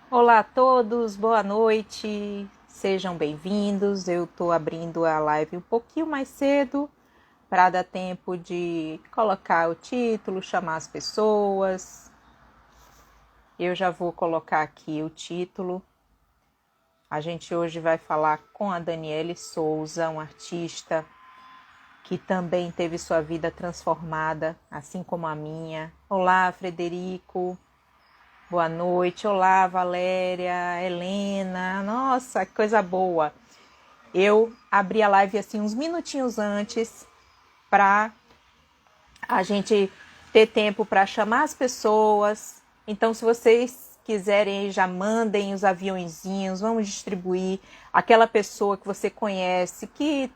Olá a todos, boa noite, sejam bem-vindos. Eu estou abrindo a live um pouquinho mais cedo para dar tempo de colocar o título, chamar as pessoas. Eu já vou colocar aqui o título. A gente hoje vai falar com a Daniele Souza, uma artista que também teve sua vida transformada, assim como a minha. Olá, Frederico. Boa noite, olá Valéria, Helena, nossa, que coisa boa. Eu abri a live assim uns minutinhos antes para a gente ter tempo para chamar as pessoas. Então, se vocês quiserem, já mandem os aviãozinhos, vamos distribuir aquela pessoa que você conhece que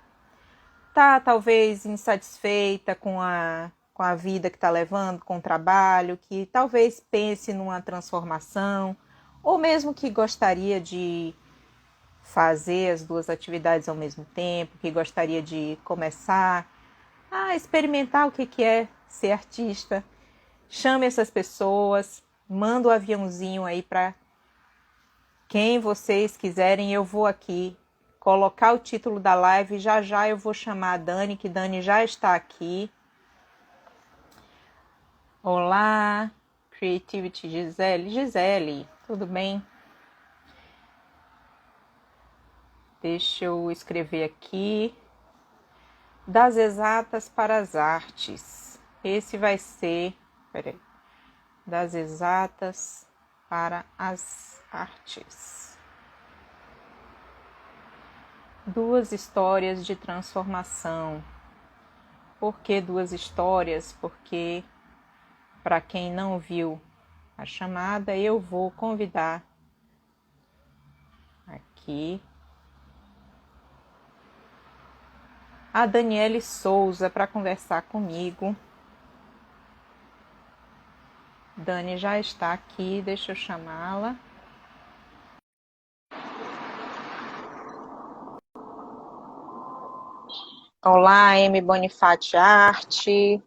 tá talvez insatisfeita com a vida que está levando, com o trabalho, que talvez pense numa transformação, ou mesmo que gostaria de fazer as duas atividades ao mesmo tempo, que gostaria de começar a experimentar o que é ser artista. Chame essas pessoas, manda o aviãozinho aí para quem vocês quiserem. Eu vou aqui colocar o título da live, já já eu vou chamar a Dani, que Dani já está aqui. Olá, Creativity Gisele. Gisele, tudo bem? Deixa eu escrever aqui. Das exatas para as artes. Esse vai ser, peraí, das exatas para as artes. Duas histórias de transformação. Por que duas histórias? Porque, para quem não viu a chamada, eu vou convidar aqui a Daniele Souza para conversar comigo. Dani já está aqui, deixa eu chamá-la. Olá, M Bonifati Arte.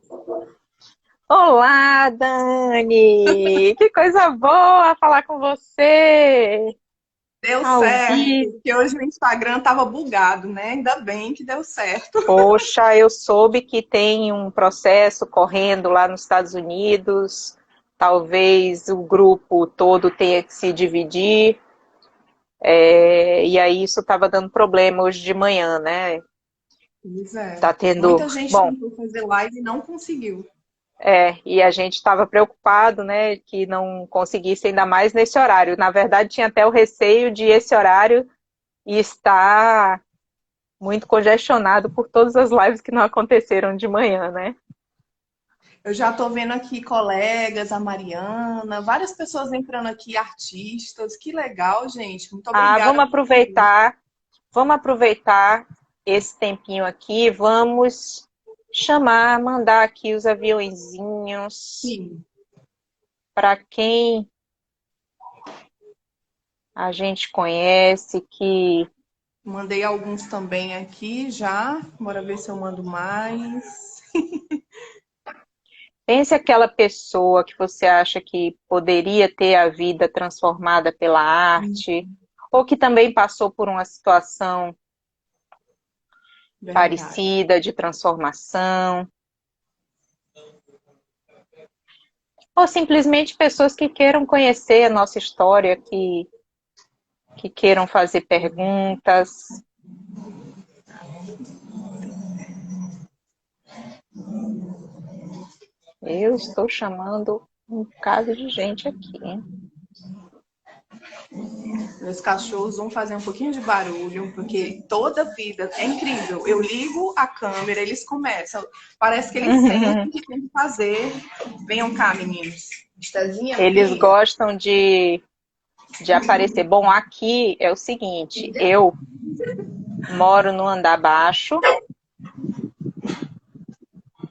Olá, Dani! Que coisa boa falar com você! Deu Ao certo, vivo. porque hoje o Instagram estava bugado, né? Ainda bem que deu certo. Poxa, eu soube que tem um processo correndo lá nos Estados Unidos. Talvez o grupo todo tenha que se dividir. E aí isso estava dando problema hoje de manhã, né? Pois é. Tá tendo. Muita gente Bom, tentou fazer live e não conseguiu. e a gente estava preocupado, né, que não conseguisse ainda mais nesse horário. Na verdade, tinha até o receio de esse horário estar muito congestionado por todas as lives que não aconteceram de manhã, né? Eu já estou vendo aqui colegas, a Mariana, várias pessoas entrando aqui, artistas. Que legal, gente. Muito Ah, obrigada por tudo. vamos aproveitar esse tempinho aqui, vamos chamar, mandar aqui os aviõezinhos Sim, para quem a gente conhece, que mandei alguns também aqui já. Bora ver se eu mando mais. pense aquela pessoa que você acha que poderia ter a vida transformada pela arte, ou que também passou por uma situação Verdade. parecida de transformação, ou simplesmente pessoas que queiram conhecer a nossa história, que queiram fazer perguntas. Eu estou chamando um bocado de gente aqui, hein? Meus cachorros vão fazer um pouquinho de barulho, porque toda vida é incrível. Eu ligo a câmera, eles começam. Parece que eles sentem que tem que fazer. Venham cá, meninos. Estezinha, Eles filha. gostam de aparecer. Bom, aqui é o seguinte, eu moro no andar baixo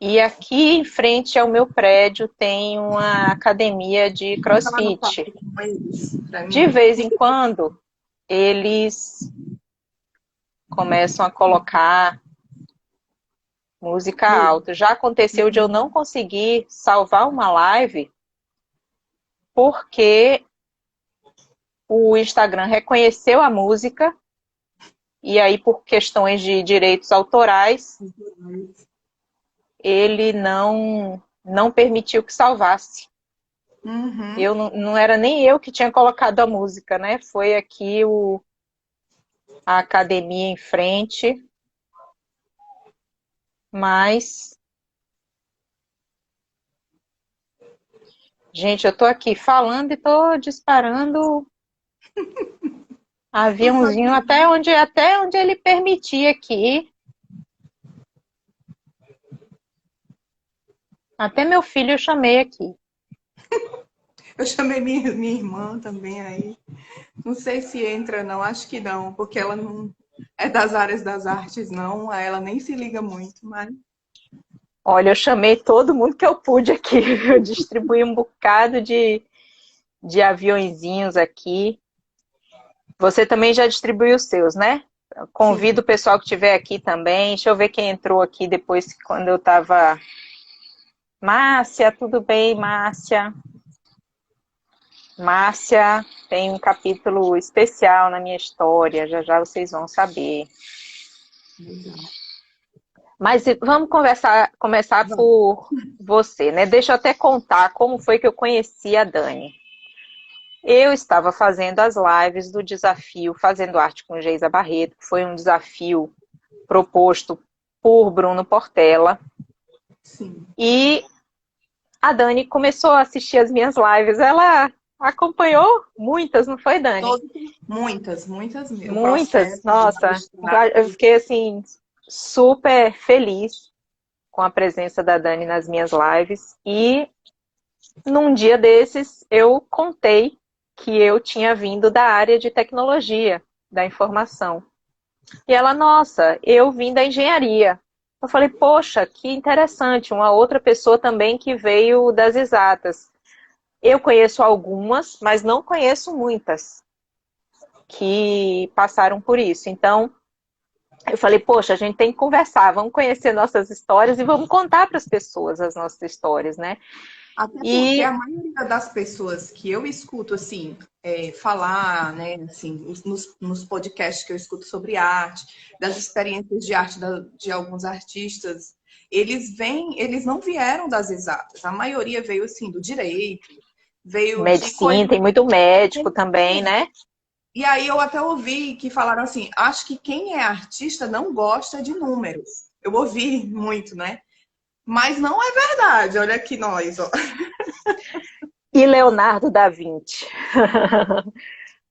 e aqui em frente ao meu prédio tem uma academia de Fica lá no CrossFit. quarto com eles, pra De mim. vez em quando, eles começam a colocar música alta. Já aconteceu de eu não conseguir salvar uma live porque o Instagram reconheceu a música, e aí por questões de direitos autorais, ele não permitiu que salvasse. Uhum. Não era nem eu que tinha colocado a música, né? Foi aqui a academia em frente, mas... Gente, eu tô aqui falando e tô disparando aviãozinho até onde ele permitia aqui. Até meu filho eu chamei aqui. Eu chamei minha irmã também aí. Não sei se entra, não, acho que não, porque ela não é das áreas das artes, não. Aí ela nem se liga muito, mas. Olha, eu chamei todo mundo que eu pude aqui. Eu distribuí um bocado de aviõezinhos aqui. Você também já distribuiu os seus, né? Convido Sim. o pessoal que estiver aqui também. Deixa eu ver quem entrou aqui depois, quando eu estava... Márcia, tudo bem, Márcia? Márcia tem um capítulo especial na minha história, já já vocês vão saber. Mas vamos começar Vamos. por você, né? Deixa eu até contar como foi que eu conheci a Dani. Eu estava fazendo as lives do desafio Fazendo Arte com Geisa Barreto, que foi um desafio proposto por Bruno Portela. Sim. E a Dani começou a assistir as minhas lives. Ela acompanhou muitas, não foi, Dani? Muitas, muitas mesmo. O Muitas. processo de Nossa, ilustrar. eu fiquei assim super feliz com a presença da Dani nas minhas lives. E num dia desses eu contei que eu tinha vindo da área de tecnologia da informação. E ela, nossa, eu vim da engenharia. Eu falei, poxa, que interessante, uma outra pessoa também que veio das exatas. Eu conheço algumas, mas não conheço muitas que passaram por isso. Então, eu falei, poxa, a gente tem que conversar, vamos conhecer nossas histórias e vamos contar para as pessoas as nossas histórias, né? Até porque E a maioria das pessoas que eu escuto, assim, falar, né, assim, nos podcasts que eu escuto sobre arte, das experiências de arte de alguns artistas, eles não vieram das exatas. A maioria veio, assim, do direito, veio de medicina, coisas. tem muito médico também, né? E aí eu até ouvi que falaram assim, acho que quem é artista não gosta de números. Eu ouvi muito, né? Mas não é verdade. Olha aqui nós, ó. E Leonardo da Vinci.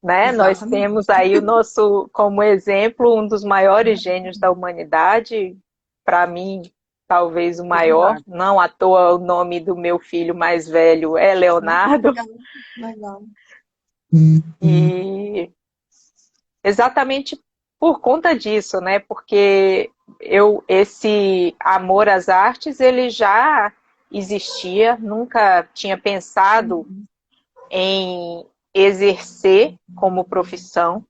Né? Nós Exatamente. temos aí o nosso, como exemplo, um dos maiores gênios da humanidade, para mim, talvez o maior, Leonardo. não à toa o nome do meu filho mais velho é Leonardo, Legal, legal. e exatamente por conta disso, né? Porque esse amor às artes, ele já existia, nunca tinha pensado em exercer como profissão.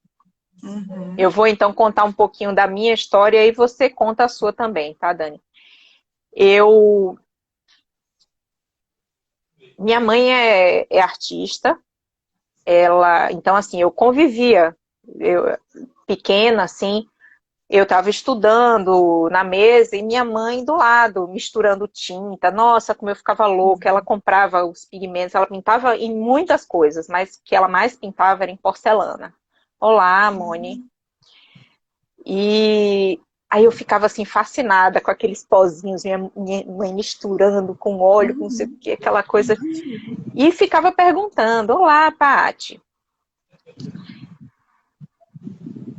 Uhum. Eu vou então contar um pouquinho da minha história e você conta a sua também, tá, Dani? Minha mãe é artista, então assim, eu convivia, pequena assim, eu estava estudando na mesa e minha mãe do lado, misturando tinta. Nossa, como eu ficava louca. Ela comprava os pigmentos, ela pintava em muitas coisas, mas o que ela mais pintava era em porcelana. Olá, Moni. E aí eu ficava assim fascinada com aqueles pozinhos, minha mãe misturando com óleo, com não sei o que, aquela coisa. E ficava perguntando, olá, Paty.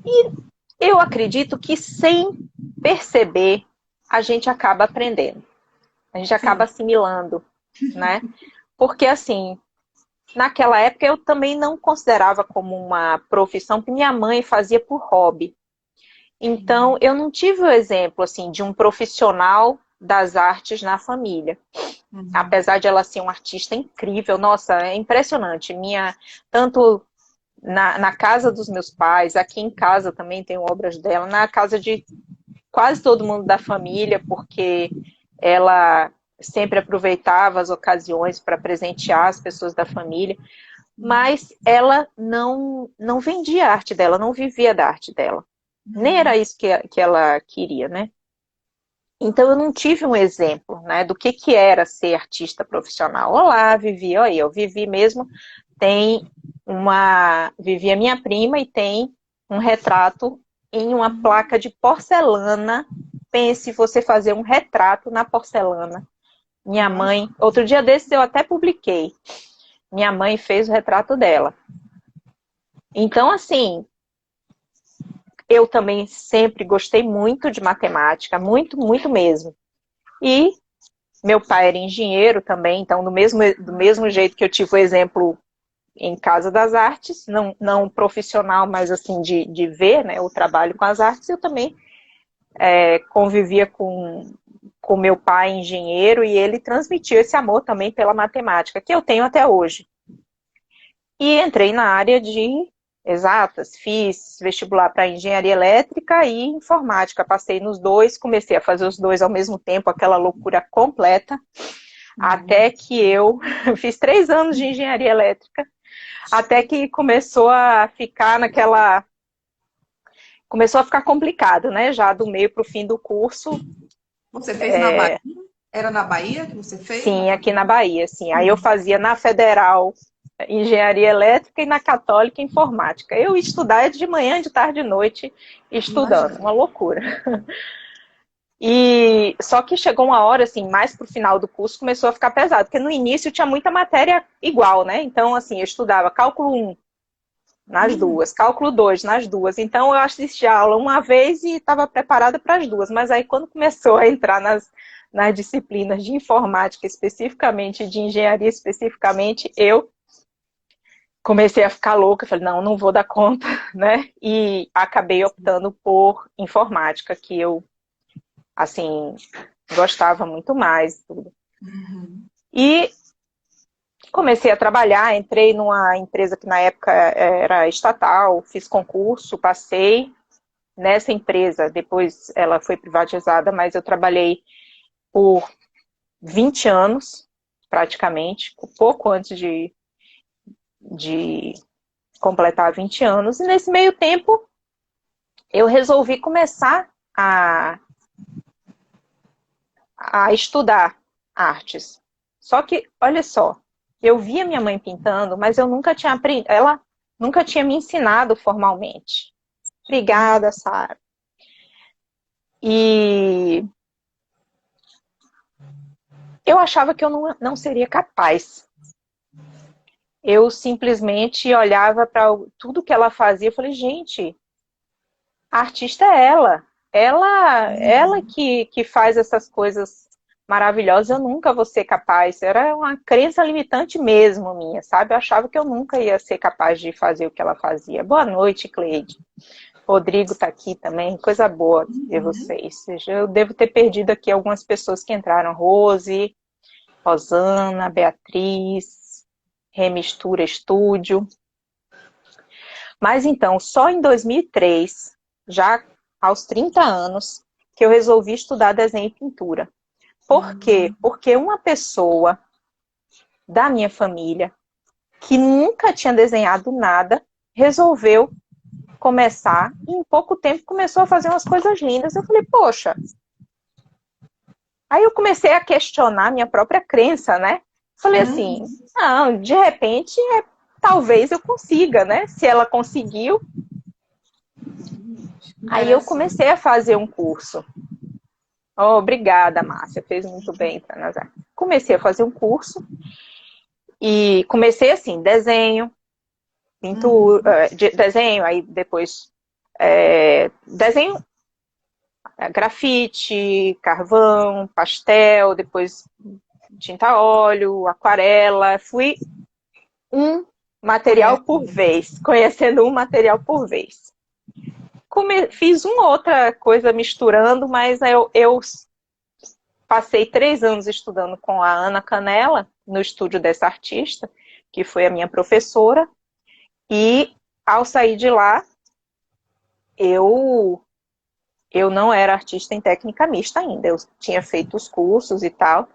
E eu acredito que sem perceber, a gente acaba aprendendo. A gente acaba Sim. assimilando, né? Porque assim, naquela época eu também não considerava como uma profissão, porque minha mãe fazia por hobby. Então, eu não tive o exemplo, assim, de um profissional das artes na família. Uhum. Apesar de ela ser uma artista incrível, nossa, é impressionante. Tanto na casa dos meus pais, aqui em casa também tenho obras dela, na casa de quase todo mundo da família, porque ela sempre aproveitava as ocasiões para presentear as pessoas da família. mas ela não vendia a arte dela, não vivia da arte dela. Nem era isso que ela queria, né? Então eu não tive um exemplo, né, do que era ser artista profissional. Olá, Vivi, olha, eu vivi mesmo, Vivi a minha prima e tem um retrato em uma placa de porcelana. Pense você fazer um retrato na porcelana. Minha mãe, outro dia desses eu até publiquei. Minha mãe fez o retrato dela. Então, assim, eu também sempre gostei muito de matemática, muito, muito mesmo. E meu pai era engenheiro também, então do mesmo jeito que eu tive o exemplo em Casa das Artes, não profissional, mas assim, de ver, né, o trabalho com as artes, eu também convivia com meu pai engenheiro e ele transmitiu esse amor também pela matemática, que eu tenho até hoje. E entrei na área de exatas, fiz vestibular para engenharia elétrica e informática, passei nos dois, comecei a fazer os dois ao mesmo tempo, aquela loucura completa, até que eu fiz 3 anos de engenharia elétrica, até que começou a ficar complicado, né, já do meio para o fim do curso. Você fez na Bahia? Era na Bahia que você fez? Sim, aqui na Bahia, sim. Aí eu fazia na Federal Engenharia Elétrica e na Católica Informática. Eu ia estudar de manhã, de tarde, de noite, estudando. Uma loucura. E só que chegou uma hora, assim, mais pro final do curso, começou a ficar pesado, porque no início tinha muita matéria igual, né? Então, assim, eu estudava cálculo 1 nas duas, cálculo 2 nas duas. Então, eu assisti a aula uma vez e estava preparada para as duas. Mas aí, quando começou a entrar nas disciplinas de informática especificamente, de engenharia especificamente, eu comecei a ficar louca, falei, não vou dar conta, né? E acabei optando por informática, que eu, assim, gostava muito mais. Tudo. E comecei a trabalhar, entrei numa empresa que na época era estatal, fiz concurso, passei nessa empresa, depois ela foi privatizada, mas eu trabalhei por 20 anos, praticamente, pouco antes de completar 20 anos, e nesse meio tempo eu resolvi começar a estudar artes. Só que, olha só, eu via minha mãe pintando, mas eu nunca tinha aprendido, ela nunca tinha me ensinado formalmente. Obrigada, Sara. E eu achava que eu não seria capaz. Eu simplesmente olhava para tudo que ela fazia e falei, gente, a artista é ela. Ela que faz essas coisas maravilhosas, eu nunca vou ser capaz. Era uma crença limitante mesmo minha, sabe? Eu achava que eu nunca ia ser capaz de fazer o que ela fazia. Boa noite, Cleide. Rodrigo está aqui também, coisa boa ver vocês. Eu devo ter perdido aqui algumas pessoas que entraram. Rose, Rosana, Beatriz, Remistura Estúdio. Mas então, só em 2003, já aos 30 anos, que eu resolvi estudar desenho e pintura. Por quê? Porque uma pessoa da minha família, que nunca tinha desenhado nada, resolveu começar e em pouco tempo começou a fazer umas coisas lindas. Eu falei, poxa. Aí eu comecei a questionar minha própria crença, né? Falei assim, não, de repente, talvez eu consiga, né? Se ela conseguiu. Aí eu comecei a fazer um curso. Oh, obrigada, Márcia, fez muito bem para nós. Comecei a fazer um curso e comecei assim, desenho, pintura, desenho, aí depois desenho, grafite, carvão, pastel, depois tinta a óleo, aquarela. Fui um material por vez, conhecendo um material por vez. Fiz uma outra coisa misturando, mas eu passei 3 anos estudando com a Ana Canella, no estúdio dessa artista, que foi a minha professora, e ao sair de lá, eu não era artista em técnica mista ainda, eu tinha feito os cursos e tal,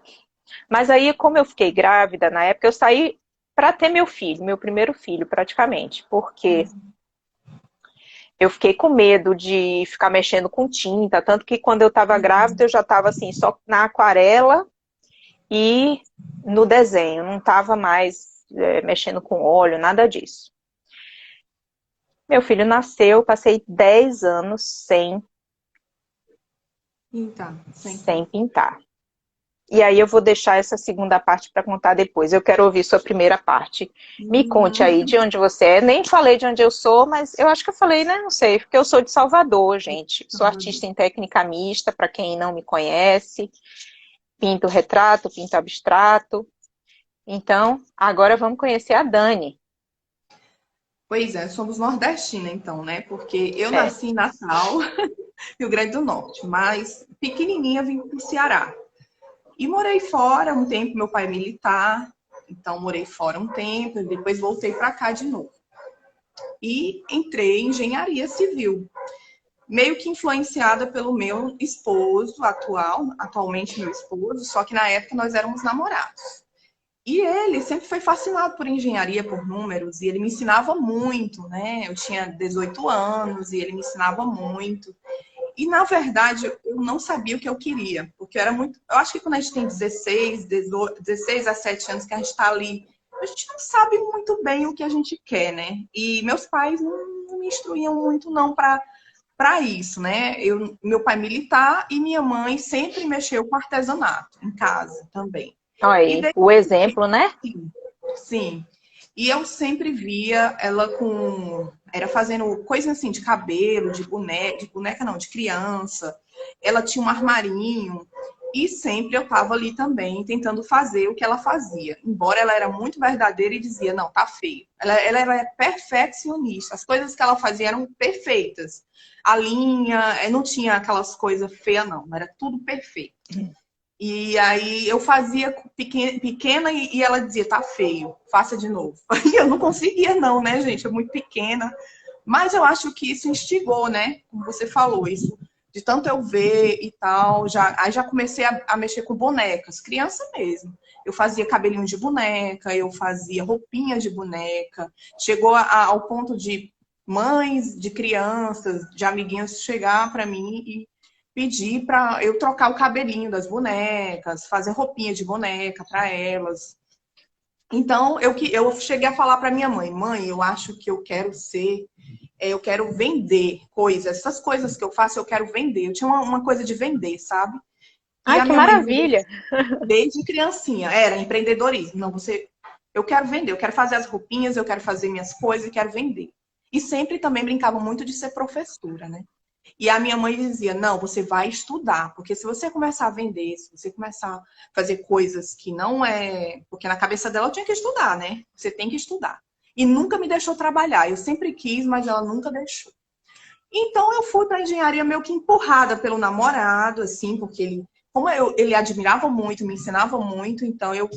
mas aí, como eu fiquei grávida na época, eu saí para ter meu filho, meu primeiro filho, praticamente, porque eu fiquei com medo de ficar mexendo com tinta, tanto que quando eu estava grávida eu já estava assim, só na aquarela e no desenho, não estava mais mexendo com óleo, nada disso. Meu filho nasceu, passei 10 anos Pintar, sem pintar. E aí eu vou deixar essa segunda parte para contar depois. Eu quero ouvir sua primeira parte. Me conte aí de onde você é. Nem falei de onde eu sou, mas eu acho que eu falei, né? Não sei, porque eu sou de Salvador, gente. Sou artista em técnica mista, para quem não me conhece. Pinto retrato, pinto abstrato. Então, agora vamos conhecer a Dani. Pois é, somos nordestinas então, né? Porque eu É. nasci em Natal, Rio Grande do Norte, mas pequenininha vim para o Ceará. E morei fora um tempo, meu pai é militar, então morei fora um tempo, depois voltei para cá de novo. E entrei em engenharia civil, meio que influenciada pelo meu esposo atualmente meu esposo, só que na época nós éramos namorados. E ele sempre foi fascinado por engenharia, por números, e ele me ensinava muito, né? Eu tinha 18 anos e ele me ensinava muito. E, na verdade, eu não sabia o que eu queria, porque eu era muito. Eu acho que quando a gente tem 16, 18, 16 a 7 anos que a gente está ali, a gente não sabe muito bem o que a gente quer, né? E meus pais não me instruíam muito, não, para isso, né? Meu pai militar e minha mãe sempre mexeu com artesanato em casa também. Olha E aí, daí, o exemplo, né? sim, sim. E eu sempre via ela era fazendo coisas assim de cabelo, de boneca não, de criança. Ela tinha um armarinho. E sempre eu estava ali também tentando fazer o que ela fazia. Embora ela era muito verdadeira e dizia, não, tá feio. Ela era perfeccionista. As coisas que ela fazia eram perfeitas. A linha, não tinha aquelas coisas feias, não. Era tudo perfeito. E aí eu fazia pequena e ela dizia, tá feio, faça de novo. E eu não conseguia não, né, gente? É muito pequena. Mas eu acho que isso instigou, né? Como você falou, isso de tanto eu ver e tal. Aí já comecei a mexer com bonecas, criança mesmo. Eu fazia cabelinho de boneca, eu fazia roupinha de boneca. Chegou ao ponto de mães de crianças, de amiguinhos chegar para mim e pedir para eu trocar o cabelinho das bonecas, fazer roupinha de boneca para elas. Então, eu cheguei a falar para minha mãe, mãe, eu acho que eu quero eu quero vender coisas, essas coisas que eu faço, eu quero vender. Eu tinha uma coisa de vender, sabe? E Ai, a que minha mãe, maravilha! desde criancinha, era empreendedorismo. Não, eu quero vender, eu quero fazer as roupinhas, eu quero fazer minhas coisas e quero vender. E sempre também brincava muito de ser professora, né? E a minha mãe dizia: não, você vai estudar, porque se você começar a vender, se você começar a fazer coisas que não é. Porque na cabeça dela eu tinha que estudar, né? Você tem que estudar. E nunca me deixou trabalhar. Eu sempre quis, mas ela nunca deixou. Então eu fui para a engenharia meio que empurrada pelo namorado, assim, porque ele admirava muito, me ensinava muito, então eu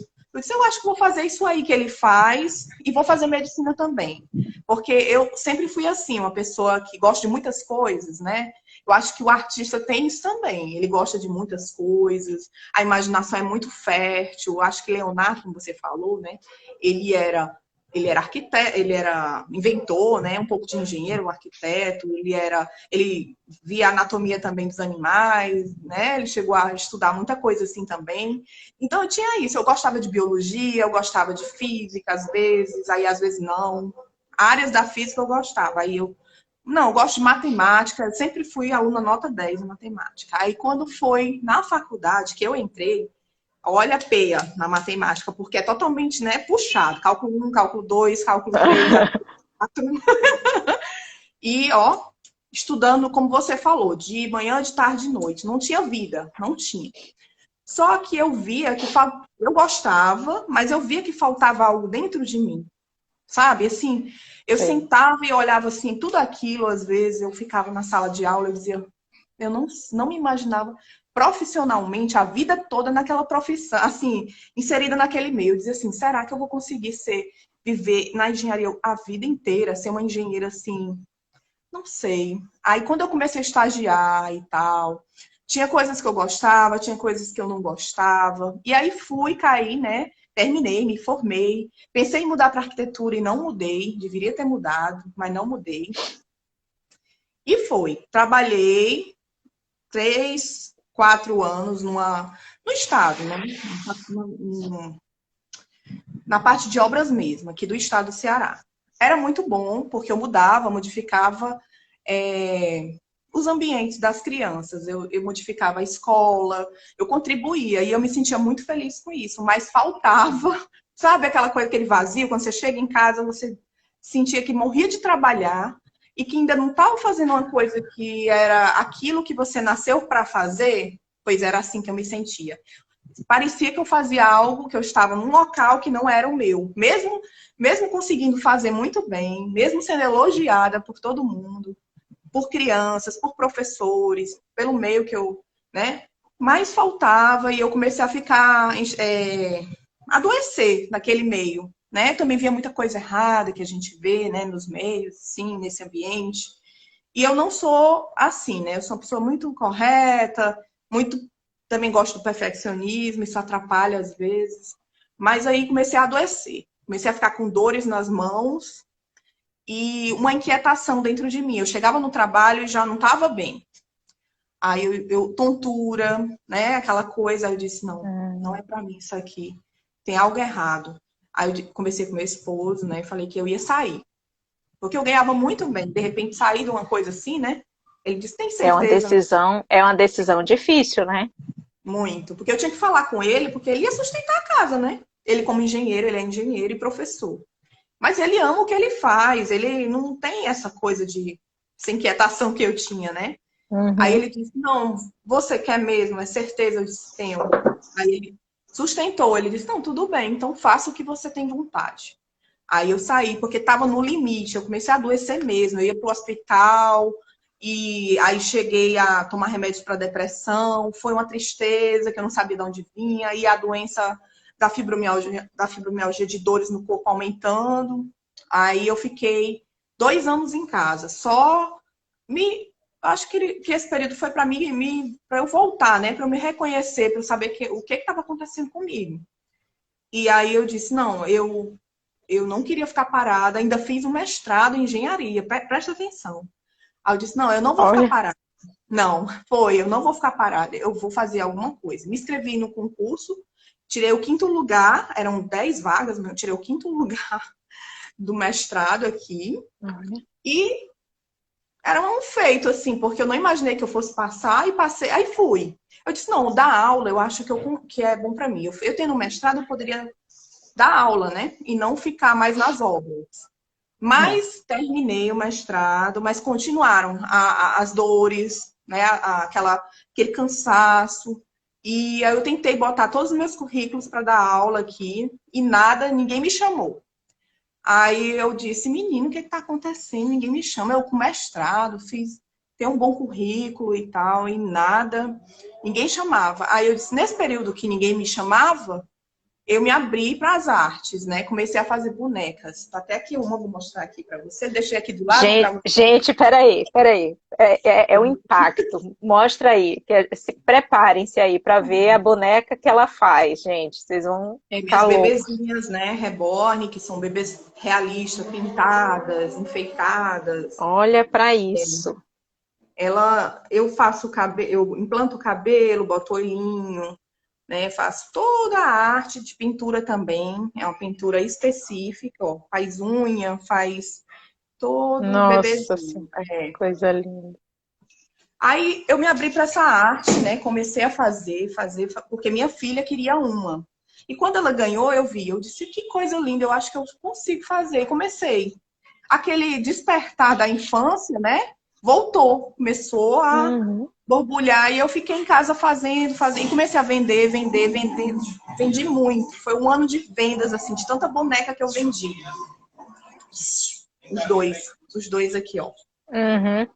disse, eu acho que vou fazer isso aí que ele faz e vou fazer medicina também. Porque eu sempre fui assim, uma pessoa que gosta de muitas coisas, né? Eu acho que o artista tem isso também. Ele gosta de muitas coisas, a imaginação é muito fértil. Eu acho que Leonardo, como você falou, né? Ele era ele era arquiteto, ele era inventor, né? Um pouco de engenheiro, um arquiteto, ele via a anatomia também dos animais, né? Ele chegou a estudar muita coisa assim também. Então eu tinha isso, eu gostava de biologia, eu gostava de física às vezes, aí às vezes não. Áreas da física eu gostava, aí eu não, eu gosto de matemática, eu sempre fui aluna nota 10 em matemática. Aí quando foi na faculdade que eu entrei, olha a peia na matemática, porque é totalmente, né, puxado. Cálculo 1, cálculo 2, cálculo 3, 4. E, ó, estudando, como você falou, de manhã, de tarde, de noite. Não tinha vida, não tinha. Só que eu via que eu gostava, mas eu via que faltava algo dentro de mim. Sabe? Assim, eu Sei. sentava e olhava assim, tudo aquilo, às vezes eu ficava na sala de aula e dizia, eu não me imaginava profissionalmente a vida toda naquela profissão, assim, inserida naquele meio. Eu dizia assim, será que eu vou conseguir viver na engenharia a vida inteira, ser uma engenheira assim? Não sei. Aí quando eu comecei a estagiar e tal, tinha coisas que eu gostava, tinha coisas que eu não gostava. E aí fui cair, né? terminei, me formei. Pensei em mudar para arquitetura e não mudei. Deveria ter mudado, mas não mudei. E foi. Trabalhei 3, 4 anos no estado, né? Na parte de obras mesmo, aqui do estado do Ceará. Era muito bom, porque eu mudava, modificava os ambientes das crianças. Eu modificava a escola, eu contribuía, e eu me sentia muito feliz com isso. Mas faltava, sabe aquela coisa, aquele vazio, quando você chega em casa, você sentia que morria de trabalhar, e que ainda não estava fazendo uma coisa que era aquilo que você nasceu para fazer, pois era assim que eu me sentia. Parecia que eu fazia algo, que eu estava num local que não era o meu. Mesmo conseguindo fazer muito bem, mesmo sendo elogiada por todo mundo, por crianças, por professores, pelo meio que eu, né? Mas faltava e eu comecei a ficar, adoecer naquele meio, né? Também via muita coisa errada que a gente vê, né, nos meios, sim, nesse ambiente. E eu não sou assim, né? Eu sou uma pessoa muito correta, muito também gosto do perfeccionismo, isso atrapalha às vezes. Mas aí comecei a adoecer, comecei a ficar com dores nas mãos e uma inquietação dentro de mim. Eu chegava no trabalho e já não estava bem. Aí tontura, né? Aquela coisa, eu disse, não, não é para mim isso aqui. Tem algo errado. Aí eu conversei com meu esposo, né? E falei que eu ia sair. Porque eu ganhava muito bem. De repente, sair de uma coisa assim, né? Ele disse, tem certeza? É uma decisão difícil, né? Muito. Porque eu tinha que falar com ele, porque ele ia sustentar a casa, né? Ele como engenheiro, ele é engenheiro e professor. Mas ele ama o que ele faz. Ele não tem essa coisa de... essa inquietação que eu tinha, né? Aí Uhum. ele disse, não, você quer mesmo? É certeza? Eu disse, tenho. Aí ele sustentou. Ele disse, não, tudo bem. Então faça o que você tem vontade. Aí eu saí, porque estava no limite. Eu comecei a adoecer mesmo. Eu ia para o hospital... E aí cheguei a tomar remédios para depressão, foi uma tristeza que eu não sabia de onde vinha, e a doença da fibromialgia de dores no corpo aumentando. Aí eu fiquei 2 anos em casa, só me acho que esse período foi para mim, para eu voltar, né, para eu me reconhecer, para eu saber o que estava acontecendo comigo. E aí eu disse, não, eu não queria ficar parada, ainda fiz um mestrado em engenharia, presta atenção. Aí eu disse, não, eu não vou ficar Olha, parada. Não, eu não vou ficar parada, eu vou fazer alguma coisa. Me inscrevi no concurso, tirei o 5º lugar, eram 10 vagas, mas eu tirei o 5º lugar do mestrado aqui. olha. E era um feito, assim, porque eu não imaginei que eu fosse passar e passei, aí fui. Eu disse, não, dar aula, eu acho que é bom para mim. Eu tendo um mestrado, eu poderia dar aula, né? E não ficar mais nas obras. É. Mas terminei o mestrado, mas continuaram as dores, né? Aquele cansaço. E aí eu tentei botar todos os meus currículos para dar aula aqui e nada, ninguém me chamou. Aí eu disse, menino, o que está acontecendo? Ninguém me chama. Eu com mestrado, tenho um bom currículo e tal, e nada, ninguém chamava. Aí eu disse, nesse período que ninguém me chamava, eu me abri para as artes, né? Comecei a fazer bonecas. Tá até aqui uma, vou mostrar aqui para você. Deixei aqui do lado para você. Peraí. É o impacto. Mostra aí. Preparem-se aí para ver a boneca que ela faz, gente. Vocês vão Minhas ficar loucos. bebezinhas, né? Reborn, que são bebês realistas, pintadas, enfeitadas. Olha para isso. Eu faço cabelo, eu implanto o cabelo, boto olhinho, né? Faço toda a arte de pintura também. É uma pintura específica, ó. Faz unha, faz todo Nossa, bebezinho. coisa linda. Aí eu me abri para essa arte, né? Comecei a fazer, porque minha filha queria uma. E quando ela ganhou, eu disse, que coisa linda, eu acho que eu consigo fazer. E comecei. Aquele despertar da infância, né? Voltou, começou a Uhum. borbulhar e eu fiquei em casa fazendo. E comecei a vender. Vendi muito. Foi um ano de vendas, assim, de tanta boneca que eu vendi. Os dois aqui, ó. Uhum.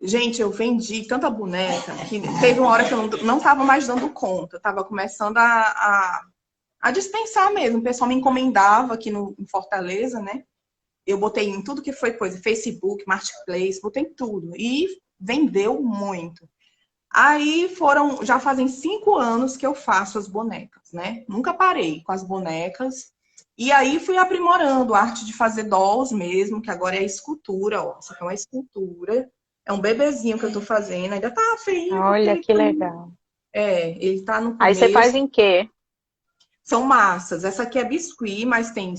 Gente, eu vendi tanta boneca que teve uma hora que eu não estava mais dando conta. Eu estava começando a dispensar mesmo. O pessoal me encomendava aqui em Fortaleza, né? Eu botei em tudo que foi coisa, Facebook, Marketplace, botei em tudo. E vendeu muito. Aí já fazem 5 anos que eu faço as bonecas, né? Nunca parei com as bonecas. E aí fui aprimorando a arte de fazer dolls mesmo, que agora é escultura, ó. Isso aqui é uma escultura. É um bebezinho que eu tô fazendo. Ainda tá feinho, porque Olha ele que tá, legal. ele tá no Aí você faz começo. em quê? São massas. Essa aqui é biscuit, mas Uhum. tem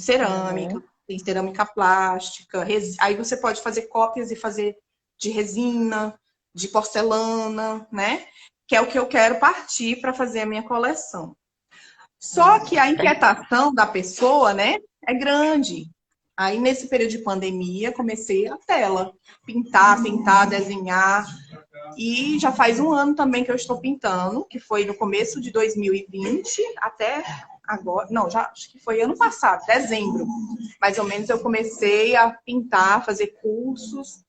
cerâmica plástica. Aí você pode fazer cópias e fazer de resina, de porcelana, né? Que é o que eu quero partir para fazer a minha coleção. Só que a inquietação da pessoa, né, é grande. Aí, nesse período de pandemia, comecei a tela. Pintar, desenhar. E já faz um ano também que eu estou pintando, que foi no começo de 2020 até agora. Não, já acho que foi ano passado, dezembro. Mais ou menos eu comecei a pintar, fazer cursos.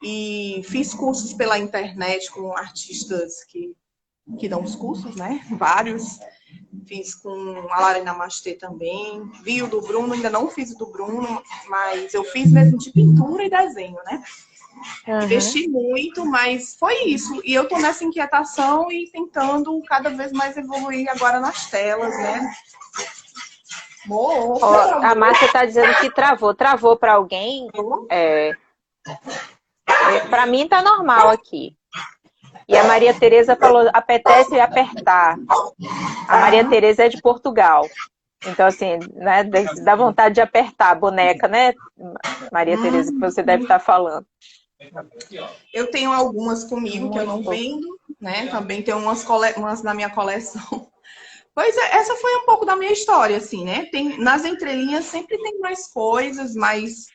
E fiz cursos pela internet com artistas que dão os cursos, né? Vários. Fiz com a Lara Namastê também. Vi o do Bruno, ainda não fiz o do Bruno, mas eu fiz mesmo de pintura e desenho, né? Uhum. Investi muito, mas foi isso. E eu tô nessa inquietação e tentando cada vez mais evoluir agora nas telas, né? Amor, Ó, por a favor. Márcia está dizendo que travou. Travou para alguém? É, para mim tá normal aqui. E a Maria Tereza falou, apetece apertar. A Maria Tereza é de Portugal. Então, assim, né, dá vontade de apertar a boneca, né, Maria Tereza, que você deve estar falando. Eu tenho algumas comigo que eu Muito não fofo. vendo, né? Também tem umas na minha coleção. Pois é, essa foi um pouco da minha história, assim, né? Nas entrelinhas sempre tem mais coisas, mas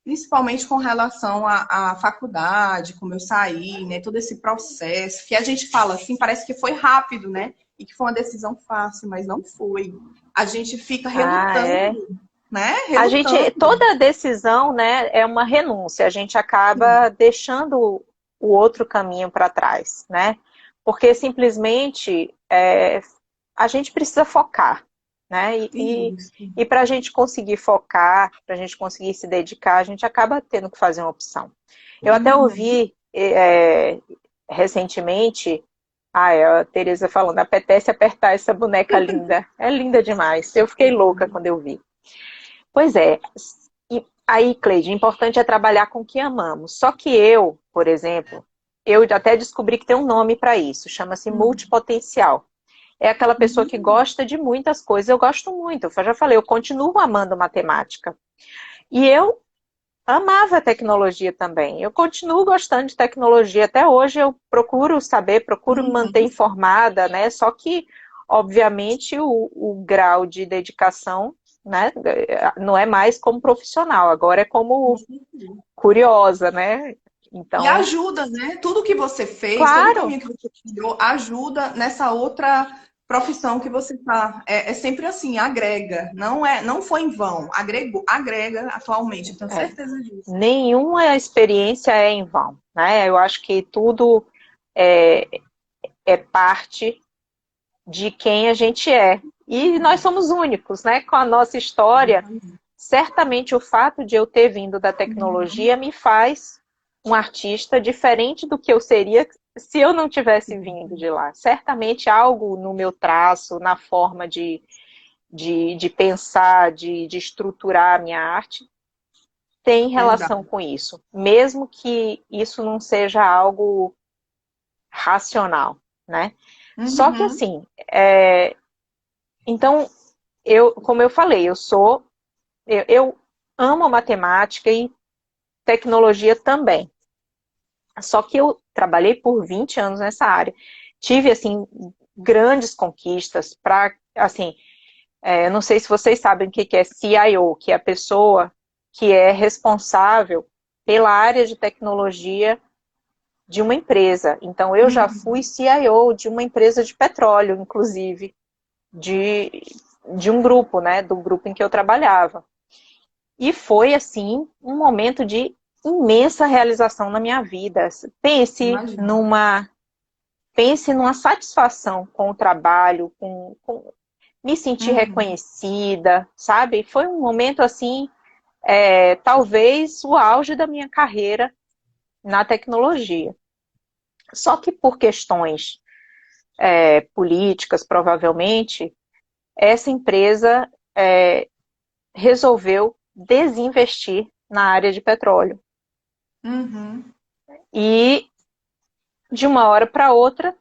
principalmente com relação à faculdade, como eu saí, né? Todo esse processo, que a gente fala assim, parece que foi rápido, né? E que foi uma decisão fácil, mas não foi. A gente fica Ah, é. relutando, né? A gente, Relutando. toda decisão, né, é uma renúncia. A gente acaba deixando o outro caminho para trás, né? Porque simplesmente a gente precisa focar, né? Isso. E para a gente conseguir focar, para a gente conseguir se dedicar, a gente acaba tendo que fazer uma opção. Eu até Uhum. ouvi recentemente a Tereza falando, apetece apertar essa boneca linda. É linda demais. Eu fiquei louca quando eu vi. Pois é. E aí, Cleide, o importante é trabalhar com o que amamos. Só que eu, por exemplo, eu até descobri que tem um nome para isso, chama-se multipotencial. É aquela pessoa que gosta de muitas coisas. Eu gosto muito, eu já falei, eu continuo amando matemática. E eu amava a tecnologia também. Eu continuo gostando de tecnologia. Até hoje eu procuro saber, procuro me manter Uhum. informada, né? Só que, obviamente, o grau de dedicação, né, não é mais como profissional, agora é como curiosa, né? E Então, ajuda, né? Tudo que você fez, todo o claro, caminho que você trilhou, ajuda nessa outra profissão que você tá. É sempre assim, agrega. Não foi em vão. Agrega atualmente, eu tenho é, certeza disso. nenhuma experiência é em vão, né? Eu acho que tudo é, é parte de quem a gente é. E nós somos únicos, né? Com a nossa história, certamente o fato de eu ter vindo da tecnologia me faz um artista diferente do que eu seria se eu não tivesse vindo de lá. Certamente algo no meu traço, na forma de pensar, de estruturar a minha arte, tem relação Verdade. com isso. Mesmo que isso não seja algo racional, né? Só que Uhum. assim, então, como eu falei, eu amo matemática e tecnologia também. Só que eu trabalhei por 20 anos nessa área. Tive, assim, grandes conquistas para, assim, eu não sei se vocês sabem o que é CIO, que é a pessoa que é responsável pela área de tecnologia de uma empresa. Então, eu já fui CIO de uma empresa de petróleo, inclusive, de, de um grupo, né, do grupo em que eu trabalhava. E foi, assim, um momento de imensa realização na minha vida. Imagina. Pense numa satisfação com o trabalho, me sentir Uhum. reconhecida, sabe? Foi um momento, assim, talvez o auge da minha carreira na tecnologia. Só que por questões políticas, provavelmente, essa empresa resolveu desinvestir na área de petróleo. Uhum. E, de uma hora para outra,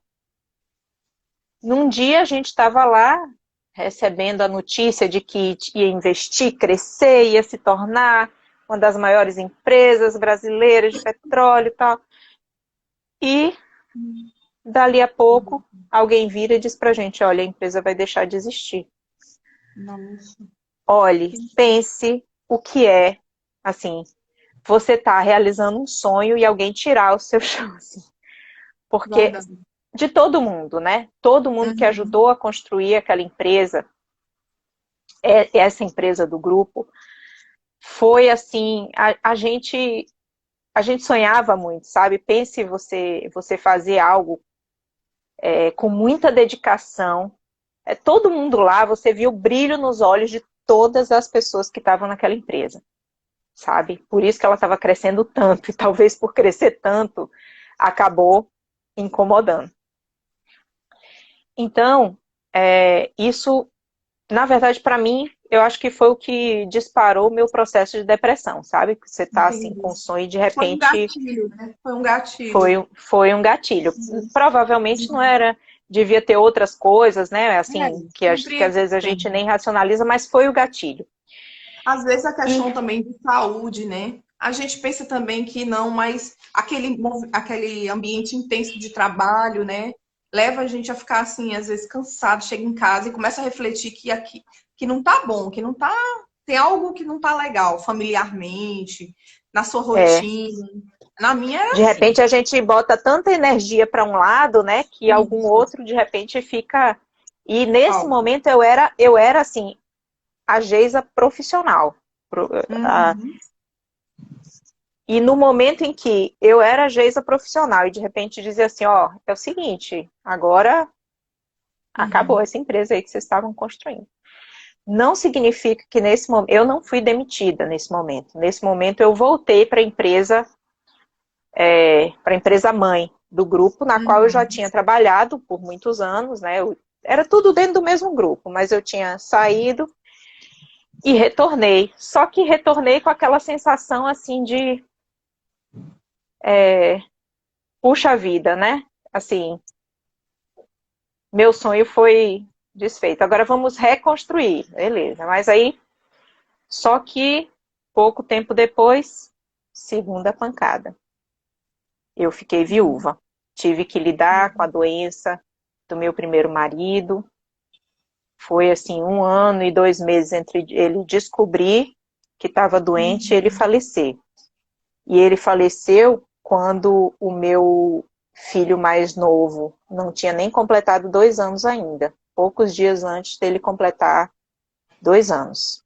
num dia a gente estava lá recebendo a notícia de que ia investir, crescer, ia se tornar uma das maiores empresas brasileiras de petróleo e tal. E, dali a pouco, alguém vira e diz pra gente, olha, a empresa vai deixar de existir. Nossa. Olhe, pense o que é, assim, você está realizando um sonho e alguém tirar o seu chance. Porque Verdade. de todo mundo, né? Todo mundo que Uhum. ajudou a construir aquela empresa, essa empresa do grupo, foi assim, a gente sonhava muito, sabe? Pense você fazer algo com muita dedicação. Todo mundo lá, você viu o brilho nos olhos de todas as pessoas que estavam naquela empresa, sabe? Por isso que ela estava crescendo tanto, e talvez por crescer tanto, acabou incomodando. Então, isso, na verdade, para mim, eu acho que foi o que disparou o meu processo de depressão, sabe? Você tá assim Entendi. com sonho e de Foi um repente gatilho, né? Foi um gatilho. foi um gatilho. Provavelmente não era, devia ter outras coisas, né? Assim, que às Sempre vezes a tem. gente nem racionaliza, mas foi o gatilho. Às vezes a E questão também de saúde, né? A gente pensa também que não, mas aquele ambiente intenso de trabalho, né? Leva a gente a ficar assim, às vezes cansado, chega em casa e começa a refletir que aqui que não tá bom, que não tá, tem algo que não tá legal familiarmente, na sua é, rotina. Na minha era de assim. repente a gente bota tanta energia para um lado, né, que algum Isso, outro de repente fica. E nesse falta. momento eu era assim, a Geisa profissional. Uhum, E no momento em que eu era a Geisa profissional e de repente dizia assim, ó, é o seguinte, agora acabou uhum, essa empresa aí que vocês estavam construindo. Não significa que nesse momento, eu não fui demitida nesse momento. Nesse momento eu voltei para a empresa mãe do grupo, na qual eu já uhum. tinha trabalhado por muitos anos, né? Era tudo dentro do mesmo grupo, mas eu tinha saído e retornei. Só que retornei com aquela sensação assim de puxa vida, né? Assim, meu sonho foi desfeito. Agora vamos reconstruir, beleza. Mas aí, só que pouco tempo depois, segunda pancada. Eu fiquei viúva. Tive que lidar com a doença do meu primeiro marido. Foi assim, 1 ano e 2 meses entre ele descobrir que estava doente e ele Uhum. falecer. E ele faleceu quando o meu filho mais novo não tinha nem completado 2 anos ainda. Poucos dias antes dele completar 2 anos.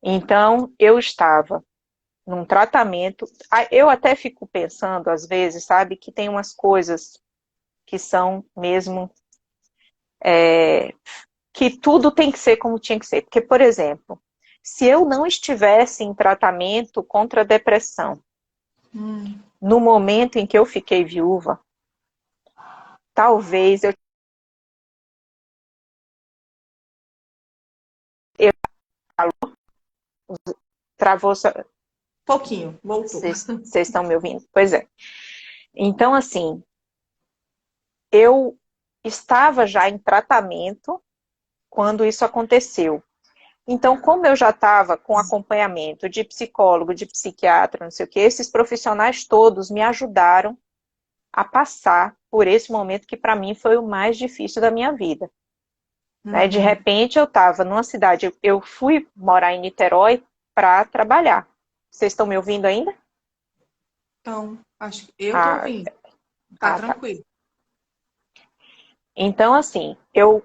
Então, eu estava num tratamento. Eu até fico pensando, às vezes, sabe, que tem umas coisas que são mesmo que tudo tem que ser como tinha que ser. Porque, por exemplo, se eu não estivesse em tratamento contra a depressão, Hum. no momento em que eu fiquei viúva, talvez eu travou. Pouquinho, voltou. Vocês estão me ouvindo? Pois é. Então, assim, eu estava já em tratamento quando isso aconteceu. Então, como eu já estava com acompanhamento de psicólogo, de psiquiatra, não sei o que, esses profissionais todos me ajudaram a passar por esse momento que para mim foi o mais difícil da minha vida. Né? De Uhum. repente eu estava numa cidade, eu fui morar em Niterói para trabalhar. Vocês estão me ouvindo ainda? Então, acho que eu tô Ah, ouvindo. Tá tá. tranquilo. Então, assim, eu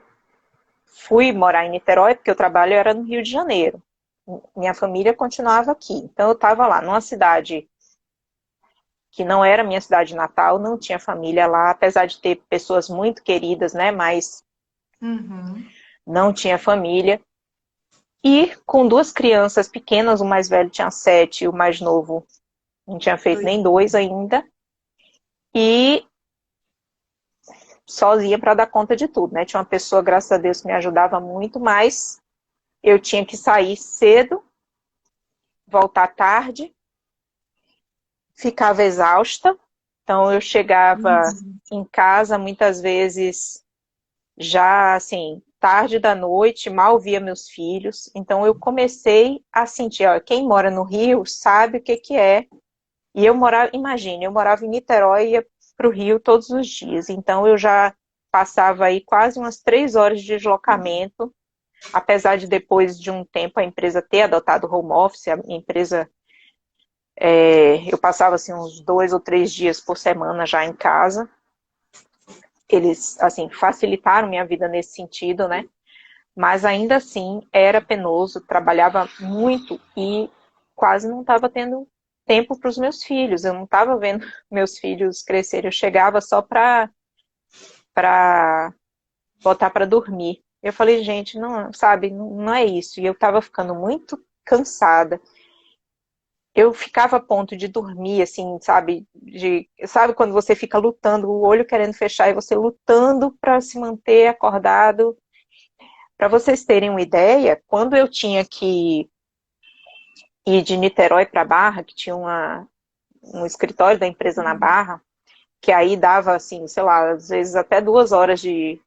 fui morar em Niterói porque o trabalho era no Rio de Janeiro. Minha família continuava aqui. Então, eu estava lá, numa cidade que não era minha cidade natal, não tinha família lá, apesar de ter pessoas muito queridas, né? Mas Uhum. não tinha família. E com 2 crianças pequenas, o mais velho tinha 7 e o mais novo não tinha feito Dois. nem 2 ainda. e sozinha para dar conta de tudo, né? Tinha uma pessoa, graças a Deus, que me ajudava muito, mas eu tinha que sair cedo, voltar tarde, ficava exausta, então eu chegava Uhum. em casa muitas vezes já assim, tarde da noite, mal via meus filhos, então eu comecei a sentir, ó, quem mora no Rio sabe o que que é. E eu morava, imagine, eu morava em Niterói e ia para o Rio todos os dias, então eu já passava aí quase umas 3 horas de deslocamento, apesar de depois de um tempo a empresa ter adotado o home office, a empresa, eu passava assim uns 2 ou 3 dias por semana já em casa. Eles, assim, facilitaram minha vida nesse sentido, né? Mas ainda assim era penoso, trabalhava muito e quase não estava tendo tempo para os meus filhos. Eu não estava vendo meus filhos crescerem. Eu chegava só para botar para dormir. Eu falei, gente, não, sabe, não é isso. E eu estava ficando muito cansada. Eu ficava a ponto de dormir, assim, sabe, sabe quando você fica lutando, o olho querendo fechar e você lutando para se manter acordado. Para vocês terem uma ideia, quando eu tinha que ir de Niterói para Barra, que tinha um escritório da empresa na Barra, que aí dava, assim, sei lá, às vezes até 2 horas de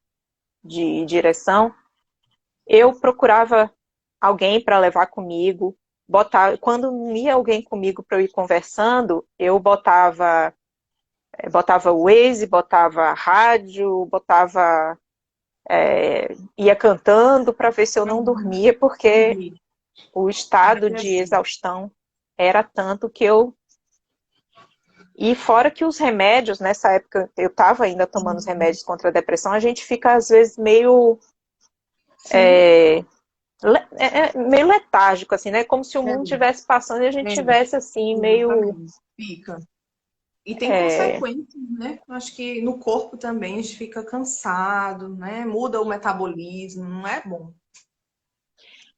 direção, eu procurava alguém para levar comigo, quando não ia alguém comigo para eu ir conversando, eu botava o Waze, botava rádio, ia cantando para ver se eu não Uhum. dormia, porque Entendi. o estado É de assim. exaustão era tanto que eu... E fora que os remédios, nessa época eu estava ainda tomando os remédios contra a depressão, a gente fica às vezes Sim. meio letárgico, assim, né? Como se o mundo É, estivesse passando e a gente é, estivesse assim, meio... exatamente. Fica. E tem é, consequências, né? Acho que no corpo também a gente fica cansado, né? Muda o metabolismo, não é bom.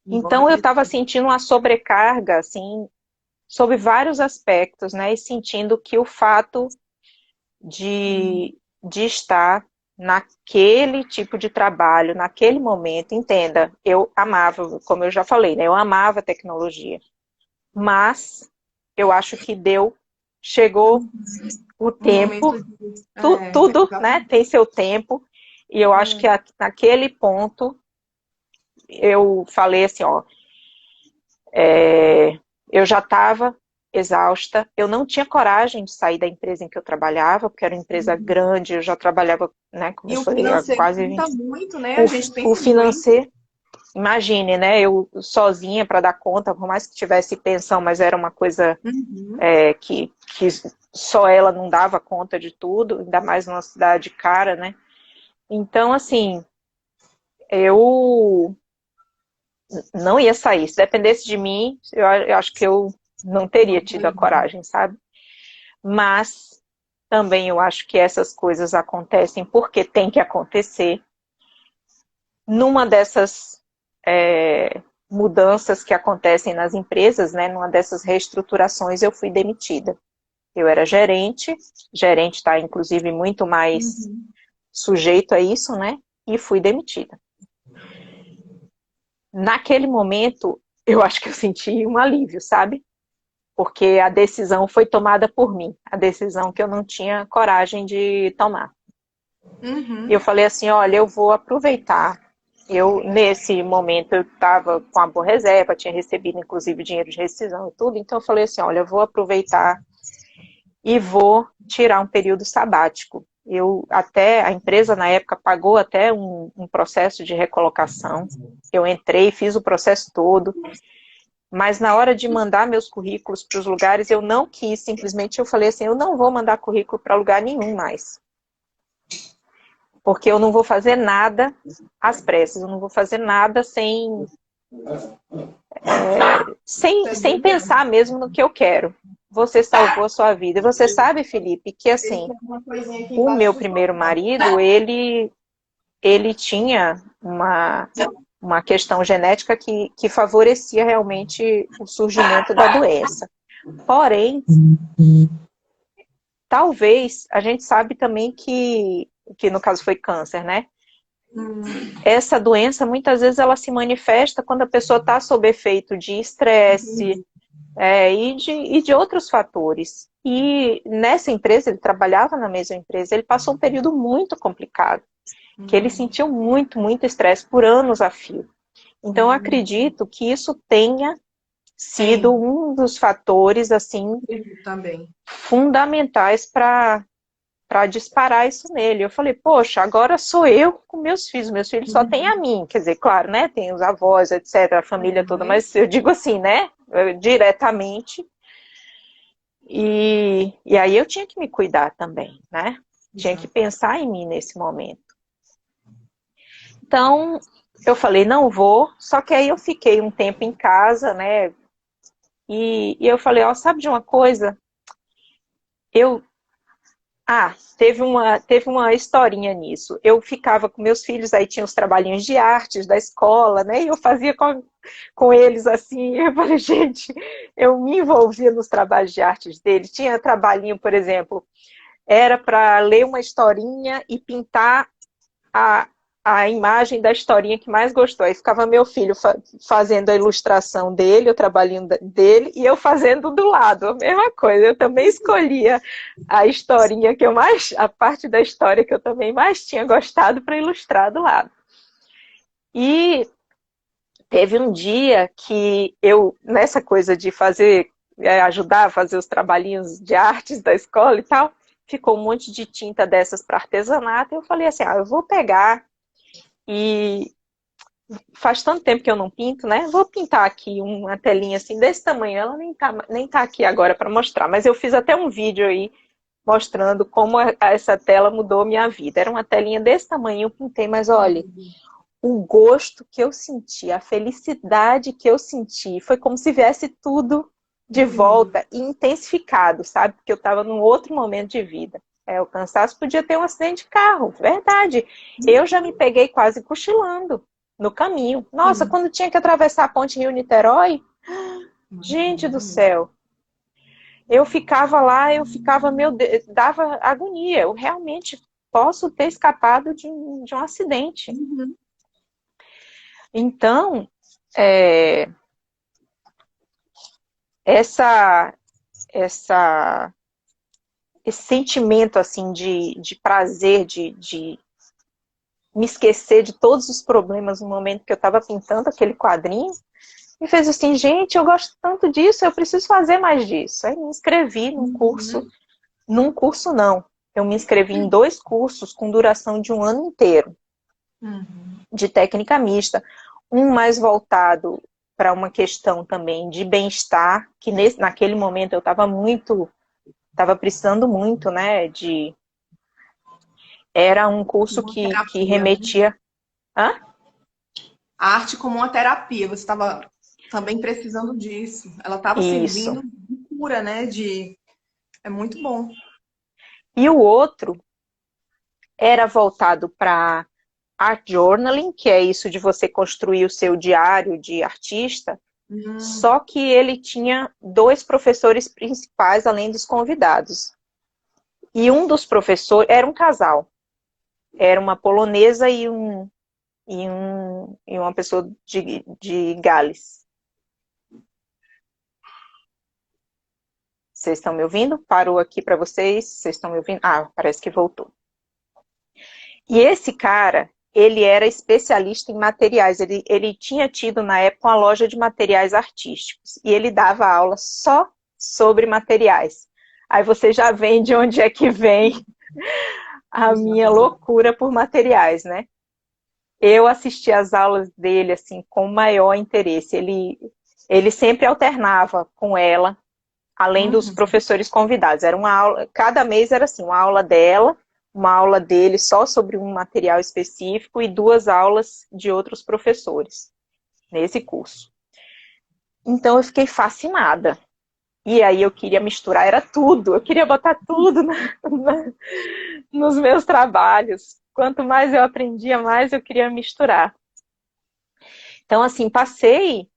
Embora Então eu que estava sentindo uma sobrecarga, assim, sobre vários aspectos, né? E sentindo que o fato de estar naquele tipo de trabalho, naquele momento, entenda, eu amava, como eu já falei, né? Eu amava a tecnologia, mas eu acho que chegou o um momento tempo, de. tudo, né? Exatamente. Tem seu tempo, e eu acho que É. naquele ponto eu falei assim, ó, eu já estava exausta, eu não tinha coragem de sair da empresa em que eu trabalhava, porque era uma empresa grande, eu já trabalhava, né, como eu E o falei, há financeiro quase conta 20. muito, né? O, A gente o pensa muito. financeiro, imagine, né, eu sozinha para dar conta, por mais que tivesse pensão, mas era uma coisa Uhum. que só ela não dava conta de tudo, ainda mais numa cidade cara, né? Então, assim, eu não ia sair. Se dependesse de mim, eu acho que eu não teria Não tido a sairia. coragem, sabe? Mas também eu acho que essas coisas acontecem porque tem que acontecer. Numa dessas mudanças que acontecem nas empresas, né, numa dessas reestruturações, eu fui demitida. Eu era gerente está inclusive muito mais Uhum. sujeito a isso, né? E fui demitida. Naquele momento, eu acho que eu senti um alívio, sabe? Porque a decisão foi tomada por mim, a decisão que eu não tinha coragem de tomar. E eu Uhum. falei assim, olha, eu vou aproveitar. Eu, nesse momento, eu estava com a boa reserva, tinha recebido, inclusive, dinheiro de rescisão e tudo, então eu falei assim, olha, eu vou aproveitar e vou tirar um período sabático. A empresa, na época, pagou até um processo de recolocação. Eu entrei, fiz o processo todo, mas na hora de mandar meus currículos para os lugares, eu não quis, simplesmente eu falei assim, eu não vou mandar currículo para lugar nenhum mais. Porque eu não vou fazer nada às pressas, eu não vou fazer nada sem pensar mesmo no que eu quero. Você salvou a sua vida. E você sabe, Felipe, que Ele assim, tem uma coisinha aqui o embaixo meu do primeiro sofá. marido, ele tinha uma questão genética que favorecia realmente o surgimento da doença. Porém, talvez, a gente sabe também que no caso foi câncer, né? Hum, Essa doença, muitas vezes, ela se manifesta quando a pessoa está sob efeito de estresse, e de outros fatores. E nessa empresa, ele trabalhava na mesma empresa, ele passou um período muito complicado, que ele sentiu muito, muito estresse por anos a fio. Então, eu acredito que isso tenha sido um dos fatores, assim, também. fundamentais para disparar isso nele. Eu falei, poxa, agora sou eu com meus filhos só têm a mim, quer dizer, claro, né, tem os avós, etc, a família toda, mas eu digo assim, né, diretamente, e aí eu tinha que me cuidar também, né, tinha que pensar em mim nesse momento. Então, eu falei, não vou, só que aí eu fiquei um tempo em casa, né, e eu falei, ó, sabe de uma coisa? Eu teve uma historinha nisso. Eu ficava com meus filhos, aí tinha os trabalhinhos de artes da escola, né? E eu fazia com eles assim. Eu falei, gente, eu me envolvia nos trabalhos de artes deles. Tinha trabalhinho, por exemplo, era para ler uma historinha e pintar a, a imagem da historinha que mais gostou. Aí ficava meu filho fazendo a ilustração dele, o trabalhinho dele, e eu fazendo do lado, a mesma coisa. Eu também escolhia a historinha que eu mais, a parte da história que eu também mais tinha gostado para ilustrar do lado. E teve um dia que eu, nessa coisa de fazer, ajudar a fazer os trabalhinhos de artes da escola e tal, ficou um monte de tinta dessas para artesanato, e eu falei assim, eu vou pegar. E faz tanto tempo que eu não pinto, né? Vou pintar aqui uma telinha assim desse tamanho. Ela nem tá aqui agora para mostrar, mas eu fiz até um vídeo aí mostrando como essa tela mudou minha vida. Era uma telinha desse tamanho, eu pintei, mas olha, o gosto que eu senti, a felicidade que eu senti, foi como se viesse tudo de volta e intensificado, sabe? Porque eu estava num outro momento de vida. O cansaço podia ter um acidente de carro, verdade. Eu já me peguei quase cochilando no caminho. Nossa, quando tinha que atravessar a ponte Rio-Niterói, gente do céu. Eu ficava lá, meu Deus, dava agonia. Eu realmente posso ter escapado de um acidente. Então, essa, esse sentimento assim de prazer, de me esquecer de todos os problemas no momento que eu estava pintando aquele quadrinho, me fez assim, gente, eu gosto tanto disso, eu preciso fazer mais disso. Aí me inscrevi num curso não, eu me inscrevi em 2 cursos com duração de um ano inteiro, de técnica mista, um mais voltado para uma questão também de bem-estar, que naquele momento eu estava precisando muito, né, era um curso que remetia... Hã? A arte como uma terapia, você estava também precisando disso. Ela estava servindo de cura, né? É muito bom. E o outro era voltado para art journaling, que é isso de você construir o seu diário de artista, só que ele tinha 2 professores principais, além dos convidados. E um dos professores era um casal. Era uma polonesa e uma pessoa de Gales. Vocês estão me ouvindo? Parou aqui para vocês? Vocês estão me ouvindo? Parece que voltou. E esse cara, ele era especialista em materiais. Ele tinha tido, na época, uma loja de materiais artísticos. E ele dava aula só sobre materiais. Aí você já vê de onde é que vem a minha loucura por materiais, né? Eu assisti às aulas dele, assim, com o maior interesse. Ele sempre alternava com ela, além dos professores convidados. Era uma aula, cada mês era assim, uma aula dela, uma aula dele só sobre um material específico e 2 aulas de outros professores nesse curso. Então eu fiquei fascinada. E aí eu queria misturar, era tudo, eu queria botar tudo nos meus trabalhos. Quanto mais eu aprendia, mais eu queria misturar. Então, assim, passei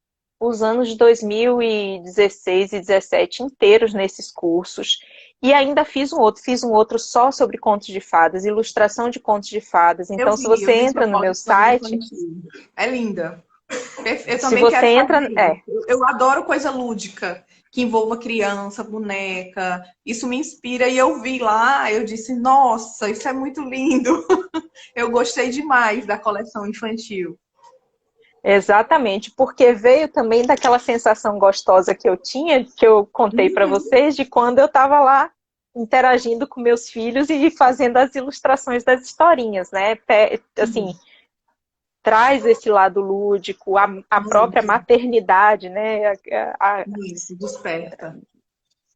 os anos de 2016 e 2017 inteiros nesses cursos. E ainda fiz um outro só sobre contos de fadas, ilustração de contos de fadas. Então, se você Eu vi entra sua no meu foto de quando site, infantil. É linda. Eu se também você quero entra, fazer isso. Eu adoro coisa lúdica, que envolva criança, boneca. Isso me inspira. E eu vi lá, eu disse, nossa, isso é muito lindo. Eu gostei demais da coleção infantil. exatamente, porque veio também daquela sensação gostosa que eu tinha, que eu contei para Uhum. vocês, de quando eu estava lá interagindo com meus filhos e fazendo as ilustrações das historinhas, né? Assim, traz esse lado lúdico, a própria Muito. maternidade, né? Isso, desperta.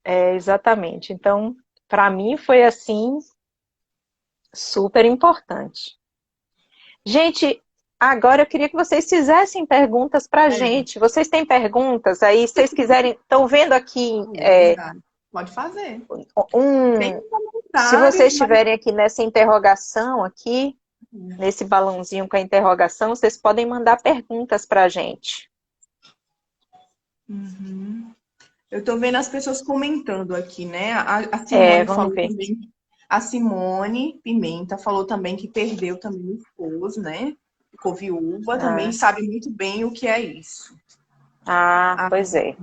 Exatamente. Então, para mim foi assim super importante. Gente, agora eu queria que vocês fizessem perguntas para a É, gente. Vocês têm perguntas aí? Se vocês quiserem, estão vendo aqui é verdade. Pode fazer. Tem um. Se comentários, vocês mas. estiverem aqui nessa interrogação aqui, nesse balãozinho com a interrogação, vocês podem mandar perguntas para a gente. Uhum. Eu tô vendo as pessoas comentando aqui, né? A Simone Vamos falou ver. também. A Simone Pimenta falou também que perdeu também o esposo, né? Ficou viúva, também Ah, sabe muito bem o que é isso. pois é.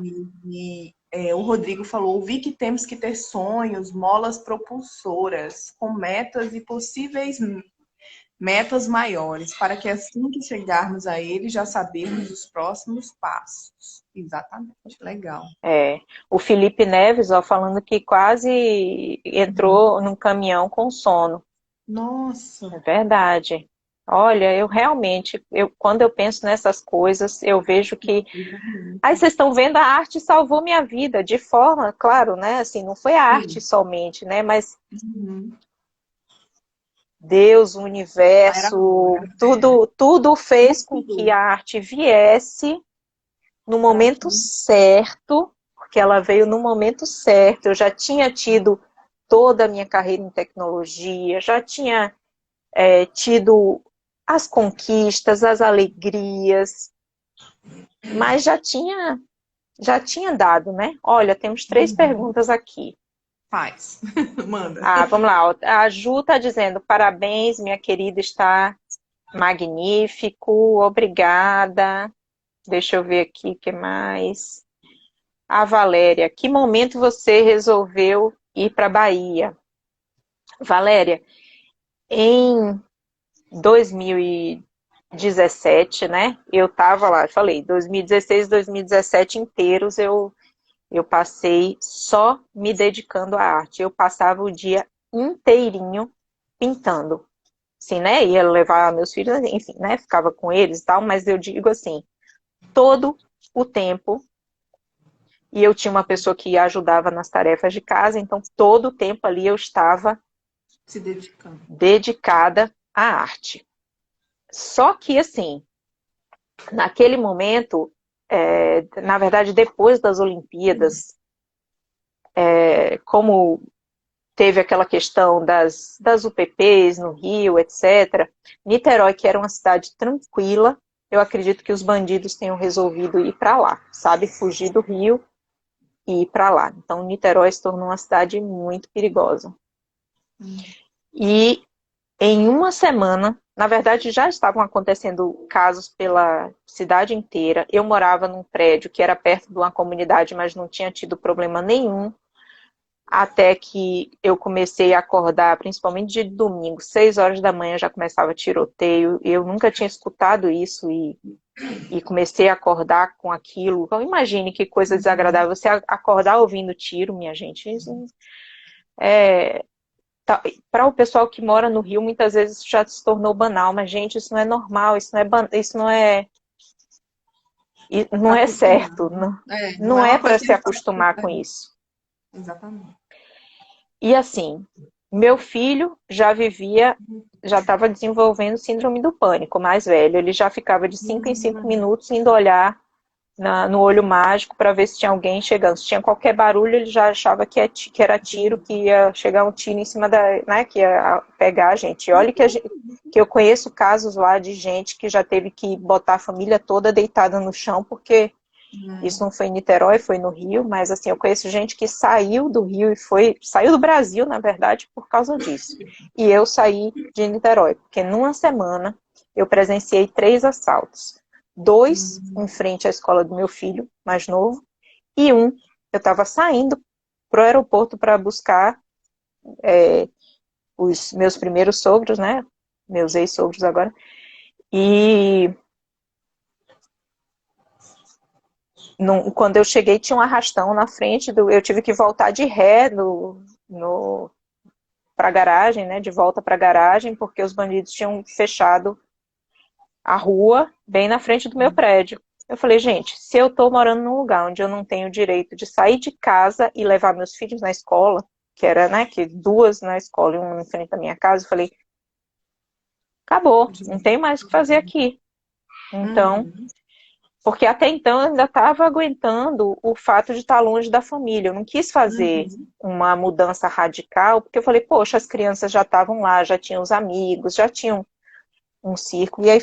O Rodrigo falou: vi que temos que ter sonhos, molas propulsoras, com metas e possíveis metas maiores, para que assim que chegarmos a ele, já sabermos os próximos passos. Exatamente, legal. O Felipe Neves, ó, falando que quase entrou num caminhão com sono. Nossa, É verdade. Olha, eu realmente, quando eu penso nessas coisas, eu vejo que. Aí vocês estão vendo, a arte salvou minha vida, de forma, claro, né? Assim, não foi a arte sim. somente, né? Mas Uhum. Deus, o Era a hora. universo, tudo fez com que Tudo. a arte viesse no Pra momento quem? certo, porque ela veio no momento certo. Eu já tinha tido toda a minha carreira em tecnologia, já tinha tido as conquistas, as alegrias, mas já tinha dado, né? Olha, temos 3 Uhum. perguntas aqui. Faz. Manda. Vamos lá. A Ju está dizendo, parabéns, minha querida, está magnífico, obrigada. Deixa eu ver aqui o que mais. A Valéria, que momento você resolveu ir para a Bahia? Valéria, em 2017, né? Eu estava lá, falei, 2016, 2017 inteiros eu passei só me dedicando à arte. Eu passava o dia inteirinho pintando. Assim, né? Ia levar meus filhos, enfim, né? Ficava com eles e tal, mas eu digo assim, todo o tempo. E eu tinha uma pessoa que ajudava nas tarefas de casa, então todo o tempo ali eu estava Se dedicando. dedicada à arte. Só que, assim, naquele momento, na verdade, depois das Olimpíadas, como teve aquela questão das UPPs no Rio, etc., Niterói, que era uma cidade tranquila, eu acredito que os bandidos tenham resolvido ir para lá, sabe? Fugir do Rio e ir para lá. Então, Niterói se tornou uma cidade muito perigosa. E em uma semana, na verdade já estavam acontecendo casos pela cidade inteira. Eu morava num prédio que era perto de uma comunidade, mas não tinha tido problema nenhum. Até que eu comecei a acordar, principalmente de domingo, 6 horas da manhã já começava tiroteio. Eu nunca tinha escutado isso e comecei a acordar com aquilo. Então, imagine que coisa desagradável. Você acordar ouvindo tiro, minha gente. Isso para o pessoal que mora no Rio, muitas vezes isso já se tornou banal, mas gente, isso não é normal, isso não é Acostumar. certo, não, Não não é é uma para coisa que se a gente pode acostumar com acostumar. isso. Exatamente. E assim, meu filho já estava desenvolvendo síndrome do pânico, mais velho, ele já ficava de 5 em 5 minutos indo olhar no olho mágico para ver se tinha alguém chegando. Se tinha qualquer barulho, ele já achava que era tiro, que ia chegar um tiro em cima né, que ia pegar a gente. E olha que eu conheço casos lá de gente que já teve que botar a família toda deitada no chão, porque Isso não foi em Niterói, foi no Rio, mas assim, eu conheço gente que saiu do Rio e saiu do Brasil, na verdade, por causa disso. E eu saí de Niterói, porque numa semana eu presenciei 3 assaltos. 2 em frente à escola do meu filho, mais novo, e eu estava saindo para o aeroporto para buscar os meus primeiros sogros, né? Meus ex-sogros agora. E quando eu cheguei, tinha um arrastão na frente, eu tive que voltar de ré para a garagem, né? De volta para a garagem, porque os bandidos tinham fechado a rua bem na frente do meu prédio. Eu falei, gente, se eu estou morando num lugar onde eu não tenho o direito de sair de casa e levar meus filhos na escola, que era, né, que 2 na escola e 1 em frente da minha casa, eu falei, acabou, não tem mais o que fazer aqui. Então, porque até então eu ainda estava aguentando o fato de estar longe da família. Eu não quis fazer uma mudança radical, porque eu falei, poxa, as crianças já estavam lá, já tinham os amigos, já tinham um círculo, e aí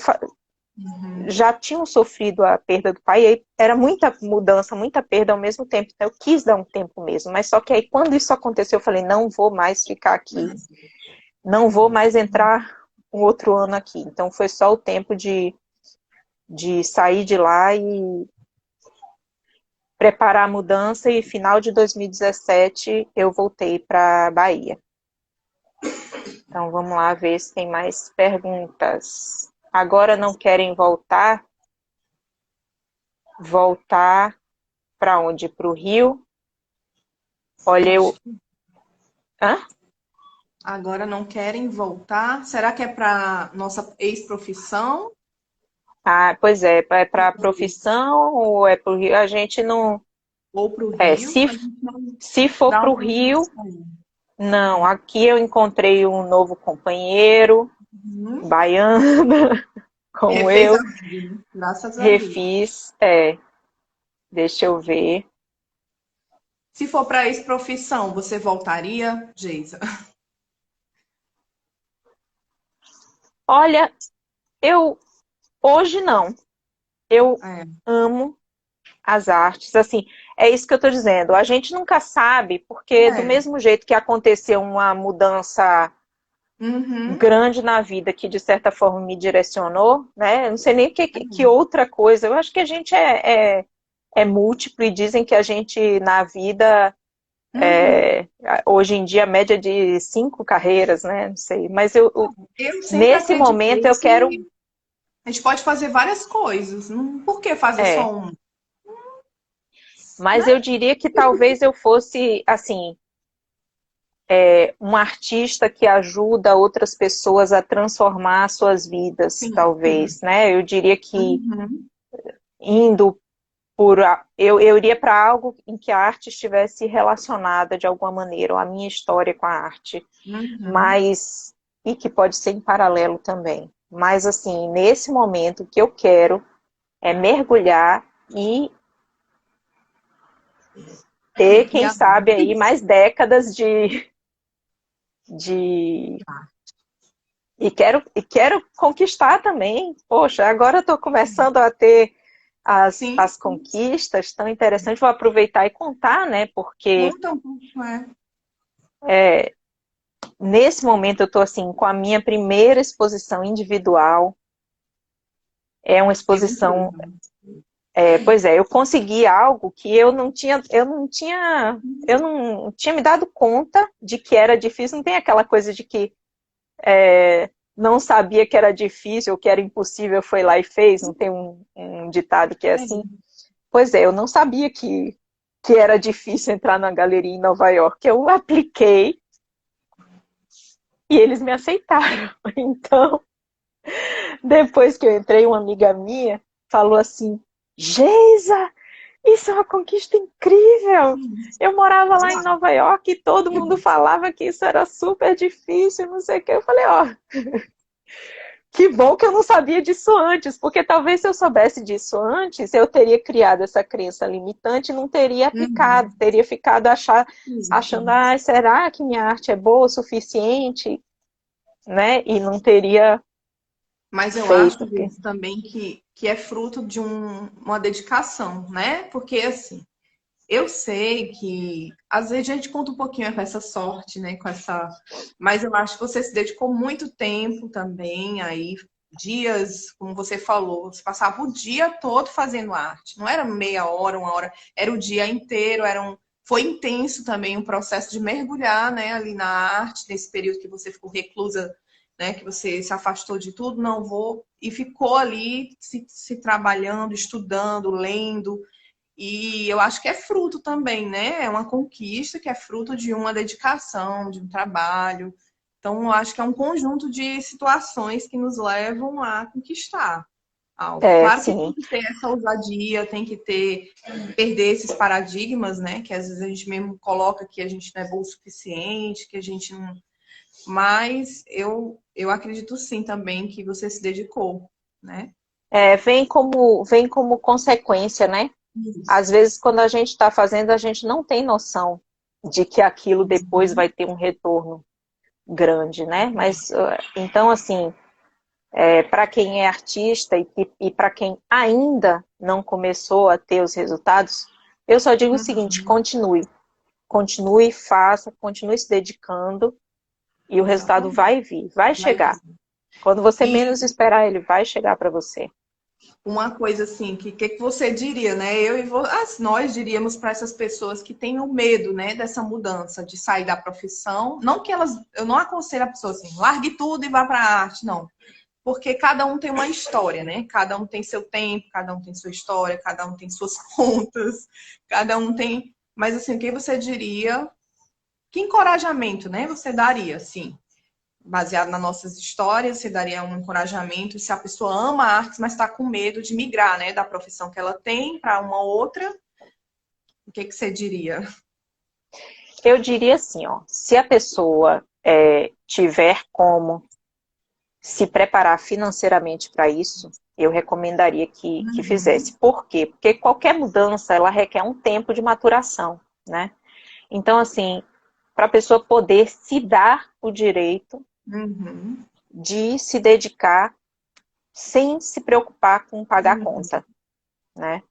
já tinham sofrido a perda do pai, e aí era muita mudança, muita perda ao mesmo tempo. Então eu quis dar um tempo mesmo, mas só que aí quando isso aconteceu, eu falei, não vou mais ficar aqui, não vou mais entrar um outro ano aqui. Então foi só o tempo de sair de lá e preparar a mudança, e final de 2017 eu voltei para Bahia. Então vamos lá ver se tem mais perguntas. Agora não querem voltar? Voltar para onde? Para o Rio? Olha, Hã? Agora não querem voltar? Será que é para nossa ex-profissão? Ah, pois é para a profissão ou é para o Rio? A gente não... Ou para o É, Rio? A gente não se for dá para o uma Rio, projeção. não. Aqui eu encontrei um novo companheiro, Uhum. baiana, como Refez a eu, vida, né? Graças a Deus. refiz, deixa eu ver. Se for para ex-profissão, você voltaria, Geisa? Olha, eu hoje não. Eu É. amo as artes, assim, é isso que eu estou dizendo. A gente nunca sabe, porque do É. mesmo jeito que aconteceu uma mudança Uhum. grande na vida que de certa forma me direcionou, né? Eu não sei nem que outra coisa. Eu acho que a gente é múltiplo, e dizem que a gente na vida Uhum. hoje em dia a média de 5 carreiras, né? Não sei, mas Eu sempre nesse momento acreditei eu quero, que a gente pode fazer várias coisas. Por que fazer é, só um? mas Né? eu diria que talvez eu fosse assim, um artista que ajuda outras pessoas a transformar suas vidas, Sim, sim. talvez, né? Eu diria que Uhum. indo eu iria para algo em que a arte estivesse relacionada de alguma maneira, ou a minha história com a arte, Uhum. mas e que pode ser em paralelo também. Mas assim, nesse momento o que eu quero é mergulhar e ter, E quem a... sabe aí, mais décadas de e quero conquistar também. Poxa, agora eu estou começando a ter Sim, as conquistas tão interessantes. Vou aproveitar e contar, né? Porque conta um pouco, é. nesse momento eu estou assim com a minha primeira exposição individual. É uma É exposição, incrível. pois é, eu consegui algo que eu não tinha me dado conta de que era difícil. Não tem aquela coisa de que não sabia que era difícil ou que era impossível, foi lá e fez. Não tem um ditado que é É. assim? Pois é, eu não sabia que era difícil entrar na galeria em Nova York. Eu apliquei e eles me aceitaram. Então, depois que eu entrei, uma amiga minha falou assim: Geisa, isso é uma conquista incrível! Eu morava lá em Nova York e todo mundo falava que isso era super difícil, não sei o que. Eu falei, ó, que bom que eu não sabia disso antes, porque talvez se eu soubesse disso antes, eu teria criado essa crença limitante e não teria aplicado, Uhum. teria ficado achando, Exatamente. será que minha arte é boa o suficiente? Né? E não teria Mas eu Fez acho porque... isso também que é fruto de uma dedicação, né? Porque, assim, eu sei que às vezes a gente conta um pouquinho com essa sorte, né? Com essa... Mas eu acho que você se dedicou muito tempo também, aí, dias, como você falou, você passava o dia todo fazendo arte. Não era meia hora, uma hora, era o dia inteiro, foi intenso também o processo de mergulhar, né, ali na arte, nesse período que você ficou reclusa, né, que você se afastou de tudo, não vou, e ficou ali se trabalhando, estudando, lendo. E eu acho que é fruto também, né? É uma conquista que é fruto de uma dedicação, de um trabalho. Então, eu acho que é um conjunto de situações que nos levam a conquistar algo. É, Claro que tem sim. que ter essa ousadia, tem que perder esses paradigmas, né? Que às vezes a gente mesmo coloca que a gente não é bom o suficiente, que a gente não. Mas eu acredito sim também que você se dedicou, né? Vem como consequência, né? Isso. Às vezes, quando a gente está fazendo, a gente não tem noção de que aquilo depois vai ter um retorno grande, né? Mas, então, assim, para quem é artista e para quem ainda não começou a ter os resultados, eu só digo o seguinte: Uhum. continue, faça, continue se dedicando e o resultado Exatamente. vai vir, vai Vai chegar. vir. Quando você E menos esperar, ele vai chegar para você. uma coisa assim, que você diria, né? Nós diríamos para essas pessoas que têm o medo, né, dessa mudança, de sair da profissão. Não que elas, eu não aconselho a pessoa assim, largue tudo e vá para a arte, não. Porque cada um tem uma história, né? Cada um tem seu tempo, cada um tem sua história, cada um tem suas contas, cada um tem. Mas assim, o que você diria? Que encorajamento, né? Você daria, assim? Baseado nas nossas histórias, você daria um encorajamento se a pessoa ama artes, mas está com medo de migrar, né, da profissão que ela tem para uma outra, o que que você diria? Eu diria assim, ó, se a pessoa tiver como se preparar financeiramente para isso, eu recomendaria que Uhum. fizesse. Por quê? Porque qualquer mudança, ela requer um tempo de maturação, né? Então, assim, para a pessoa poder se dar o direito Uhum. de se dedicar sem se preocupar com pagar a Uhum. conta, né?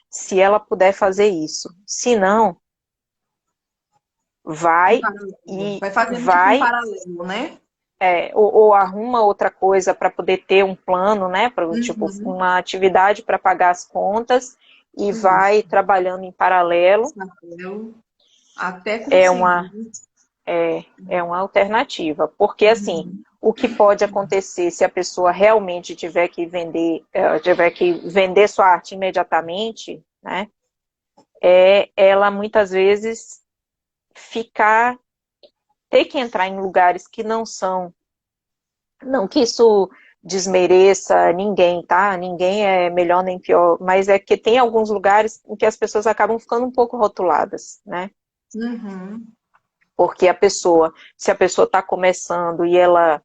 Se ela puder fazer isso. Se não, Em vai paralelo. e Vai fazendo tipo um vai paralelo, né? ou arruma outra coisa para poder ter um plano, né? Tipo, Uhum. uma atividade para pagar as contas e vai Isso. trabalhando em paralelo. Papel, até É conseguir. uma, é uma alternativa. Porque, assim, Uhum. o que pode acontecer se a pessoa realmente tiver que vender sua arte imediatamente, né? É ela muitas vezes ficar, ter que entrar em lugares que não são. Não que isso desmereça ninguém, tá? Ninguém é melhor nem pior, mas é que tem alguns lugares em que as pessoas acabam ficando um pouco rotuladas, né? Uhum. Porque se a pessoa está começando e ela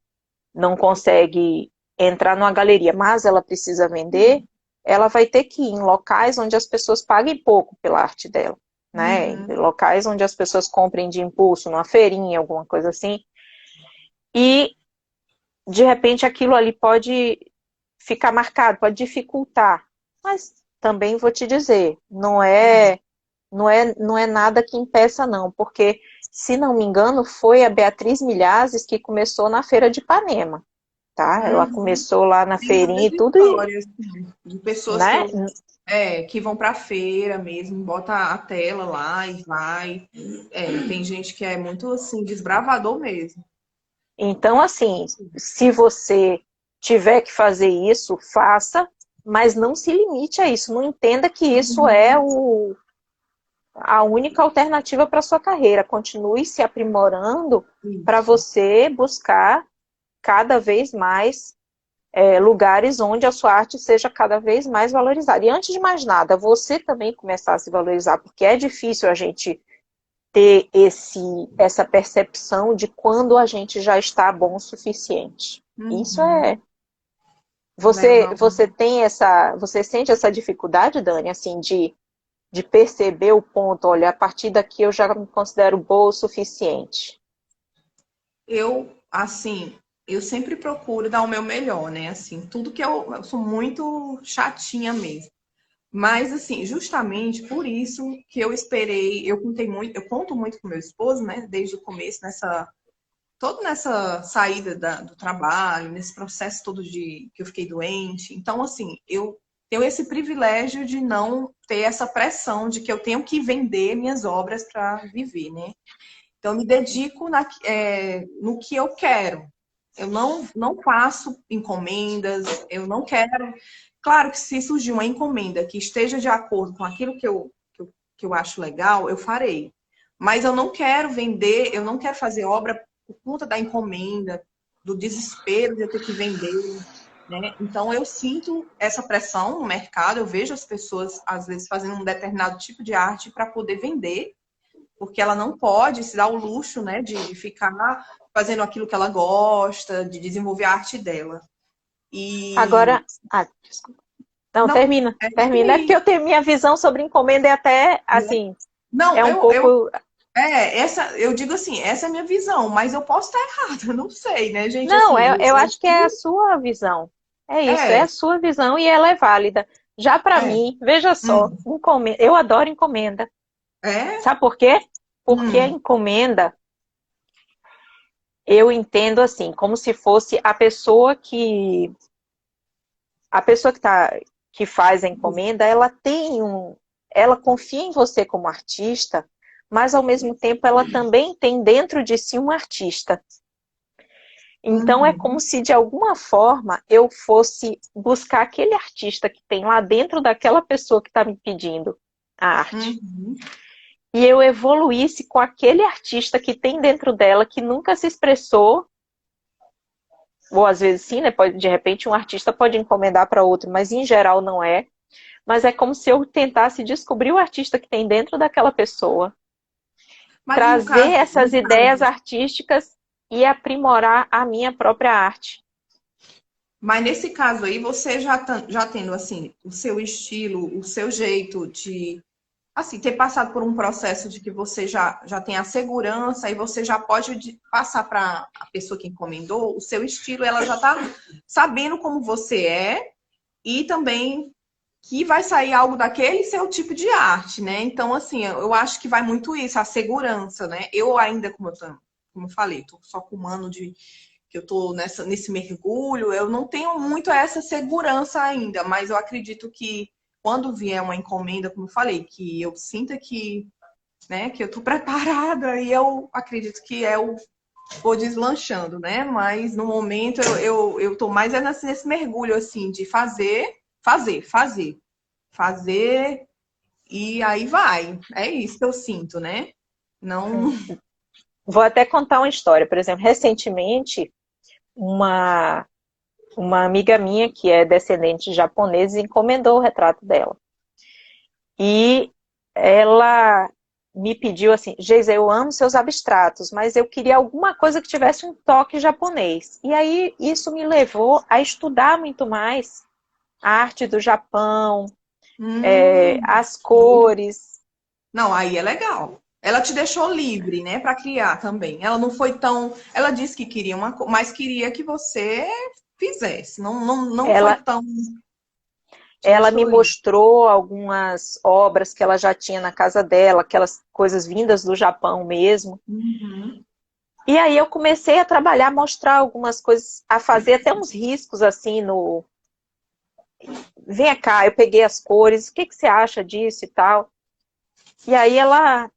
não consegue entrar numa galeria, mas ela precisa vender, ela vai ter que ir em locais onde as pessoas paguem pouco pela arte dela, né? Em Uhum. locais onde as pessoas comprem de impulso, numa feirinha, alguma coisa assim. E de repente aquilo ali pode ficar marcado, pode dificultar. Mas também vou te dizer, não é nada que impeça não, porque se não me engano foi a Beatriz Milhazes que começou na Feira de Ipanema, tá? Ela Uhum. começou lá na Tem feirinha várias e tudo e, histórias assim, de pessoas né? que vão para feira mesmo, bota a tela lá e vai. Tem gente que é muito assim, desbravador mesmo. Então assim, se você tiver que fazer isso, faça, mas não se limite a isso, não entenda que isso é Uhum. a única alternativa para a sua carreira. Continue se aprimorando para Isso. você buscar cada vez mais lugares onde a sua arte seja cada vez mais valorizada. E antes de mais nada, você também começar a se valorizar, porque é difícil a gente ter essa percepção de quando a gente já está bom o suficiente. Isso é. Uhum. Leva Você sente essa dificuldade, Dani, assim, de perceber o ponto, olha, a partir daqui eu já me considero boa o suficiente. eu, assim, eu sempre procuro dar o meu melhor, né? Assim, tudo que eu sou muito chatinha mesmo. Mas, assim, justamente por isso que eu esperei, eu conto muito com meu esposo, né? Desde o começo, toda nessa saída do trabalho, nesse processo todo de que eu fiquei doente. Então, assim, eu tenho esse privilégio de não ter essa pressão de que eu tenho que vender minhas obras para viver, né? Então, eu me dedico no que eu quero. Eu não faço encomendas, eu não quero. Claro que se surgir uma encomenda que esteja de acordo com aquilo que eu acho legal, eu farei. Mas eu não quero vender, eu não quero fazer obra por conta da encomenda, do desespero de eu ter que vender, né? Então eu sinto essa pressão no mercado, eu vejo as pessoas às vezes fazendo um determinado tipo de arte para poder vender, porque ela não pode se dar o luxo, né, de ficar fazendo aquilo que ela gosta, de desenvolver a arte dela. E Agora, desculpa. Não, não, termina, é termina. É porque isso. eu tenho minha visão sobre encomenda é até, assim, Não, é um pouco... eu digo assim, essa é a minha visão, mas eu posso estar errada, não sei, né, gente, Não, assim, eu acho que é a sua visão. É isso, é é, a sua visão e ela é válida. Já para é, mim, veja só, hum, encomenda, eu adoro encomenda. é, Sabe por quê? Porque a hum, encomenda, eu entendo assim, como se fosse que faz a encomenda, ela confia em você como artista, mas ao mesmo tempo ela também tem dentro de si um artista. Então é como uhum, se de alguma forma eu fosse buscar aquele artista que tem lá dentro daquela pessoa que está me pedindo a arte. uhum. E eu evoluísse com aquele artista que tem dentro dela, que nunca se expressou, ou às vezes sim, né? De repente um artista pode encomendar para outro, mas em geral não é. Mas é como se eu tentasse descobrir o artista que tem dentro daquela pessoa, Mas trazer essas ideias artísticas e aprimorar a minha própria arte. mas nesse caso aí, você já tendo, assim, o seu estilo, o seu jeito de, assim, ter passado por um processo de que você já tem a segurança e você já pode passar para a pessoa que encomendou o seu estilo, ela já está sabendo como você é e também que vai sair algo daquele seu tipo de arte, né? Então, assim, eu acho que vai muito isso, a segurança, né? Eu ainda, como eu falei, tô só com um ano de que eu tô nesse mergulho, eu não tenho muito essa segurança ainda, mas eu acredito que quando vier uma encomenda, como eu falei, que eu sinta que, né, que eu tô preparada e eu acredito que eu vou deslanchando, né? Mas no momento eu tô mais nesse mergulho assim de fazer e aí vai. É isso que eu sinto, né? Não. Vou até contar uma história. Por exemplo, recentemente, uma, uma amiga minha, que é descendente de japoneses, encomendou o retrato dela. E ela me pediu assim, Geisa, eu amo seus abstratos, mas eu queria alguma coisa que tivesse um toque japonês. E aí isso me levou a estudar muito mais a arte do Japão, Hum, as cores. não, aí é legal. Ela te deixou livre, né, para criar também. Ela não foi tão. Ela disse que queria mas queria que você fizesse. Não foi Ela, tão. Te ela me deixou livre. mostrou algumas obras que ela já tinha na casa dela, aquelas coisas vindas do Japão mesmo. Uhum. E aí eu comecei a trabalhar, mostrar algumas coisas, a fazer até uns riscos assim no... Vem cá, eu peguei as cores, o que que você acha disso e tal? E aí ela,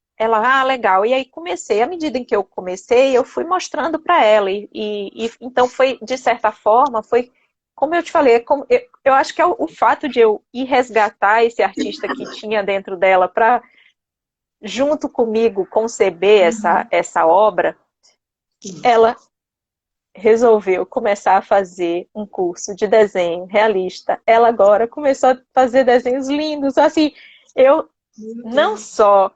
legal. E aí comecei, à medida em que eu comecei, eu fui mostrando para ela. Então foi, de certa forma, foi, como eu te falei, eu acho que é o fato de eu ir resgatar esse artista que tinha dentro dela para, junto comigo, conceber Uhum. essa obra, Sim. ela resolveu começar a fazer um curso de desenho realista. Ela agora começou a fazer desenhos lindos. Assim, eu Meu não Deus. só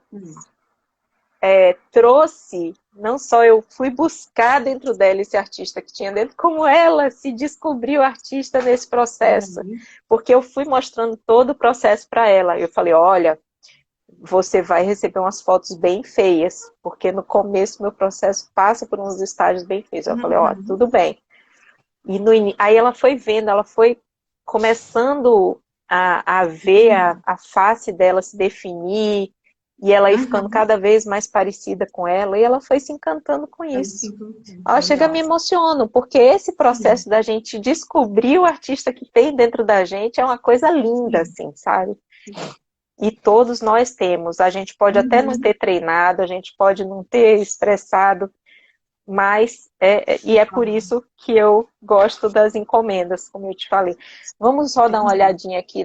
não só eu fui buscar dentro dela esse artista que tinha dentro, como ela se descobriu artista nesse processo. Uhum. Porque eu fui mostrando todo o processo para ela. Eu falei, olha, você vai receber umas fotos bem feias, porque no começo meu processo passa por uns estágios bem feios. Eu falei, ó, Uhum. tudo bem. E aí ela foi vendo, ela foi começando a ver a face dela se definir, e ela ia ficando Uhum. cada vez mais parecida com ela, e ela foi se encantando com Aí isso. sim, Ó, chega, legal. me emociono, porque esse Sim, processo da gente descobrir o artista que tem dentro da gente é uma coisa linda, sim. assim, sabe? E todos nós temos. A gente pode até não Uhum. ter treinado, a gente pode não ter expressado, mas e é por isso que eu gosto das encomendas, como eu te falei. Vamos só dar uma Entendi. olhadinha aqui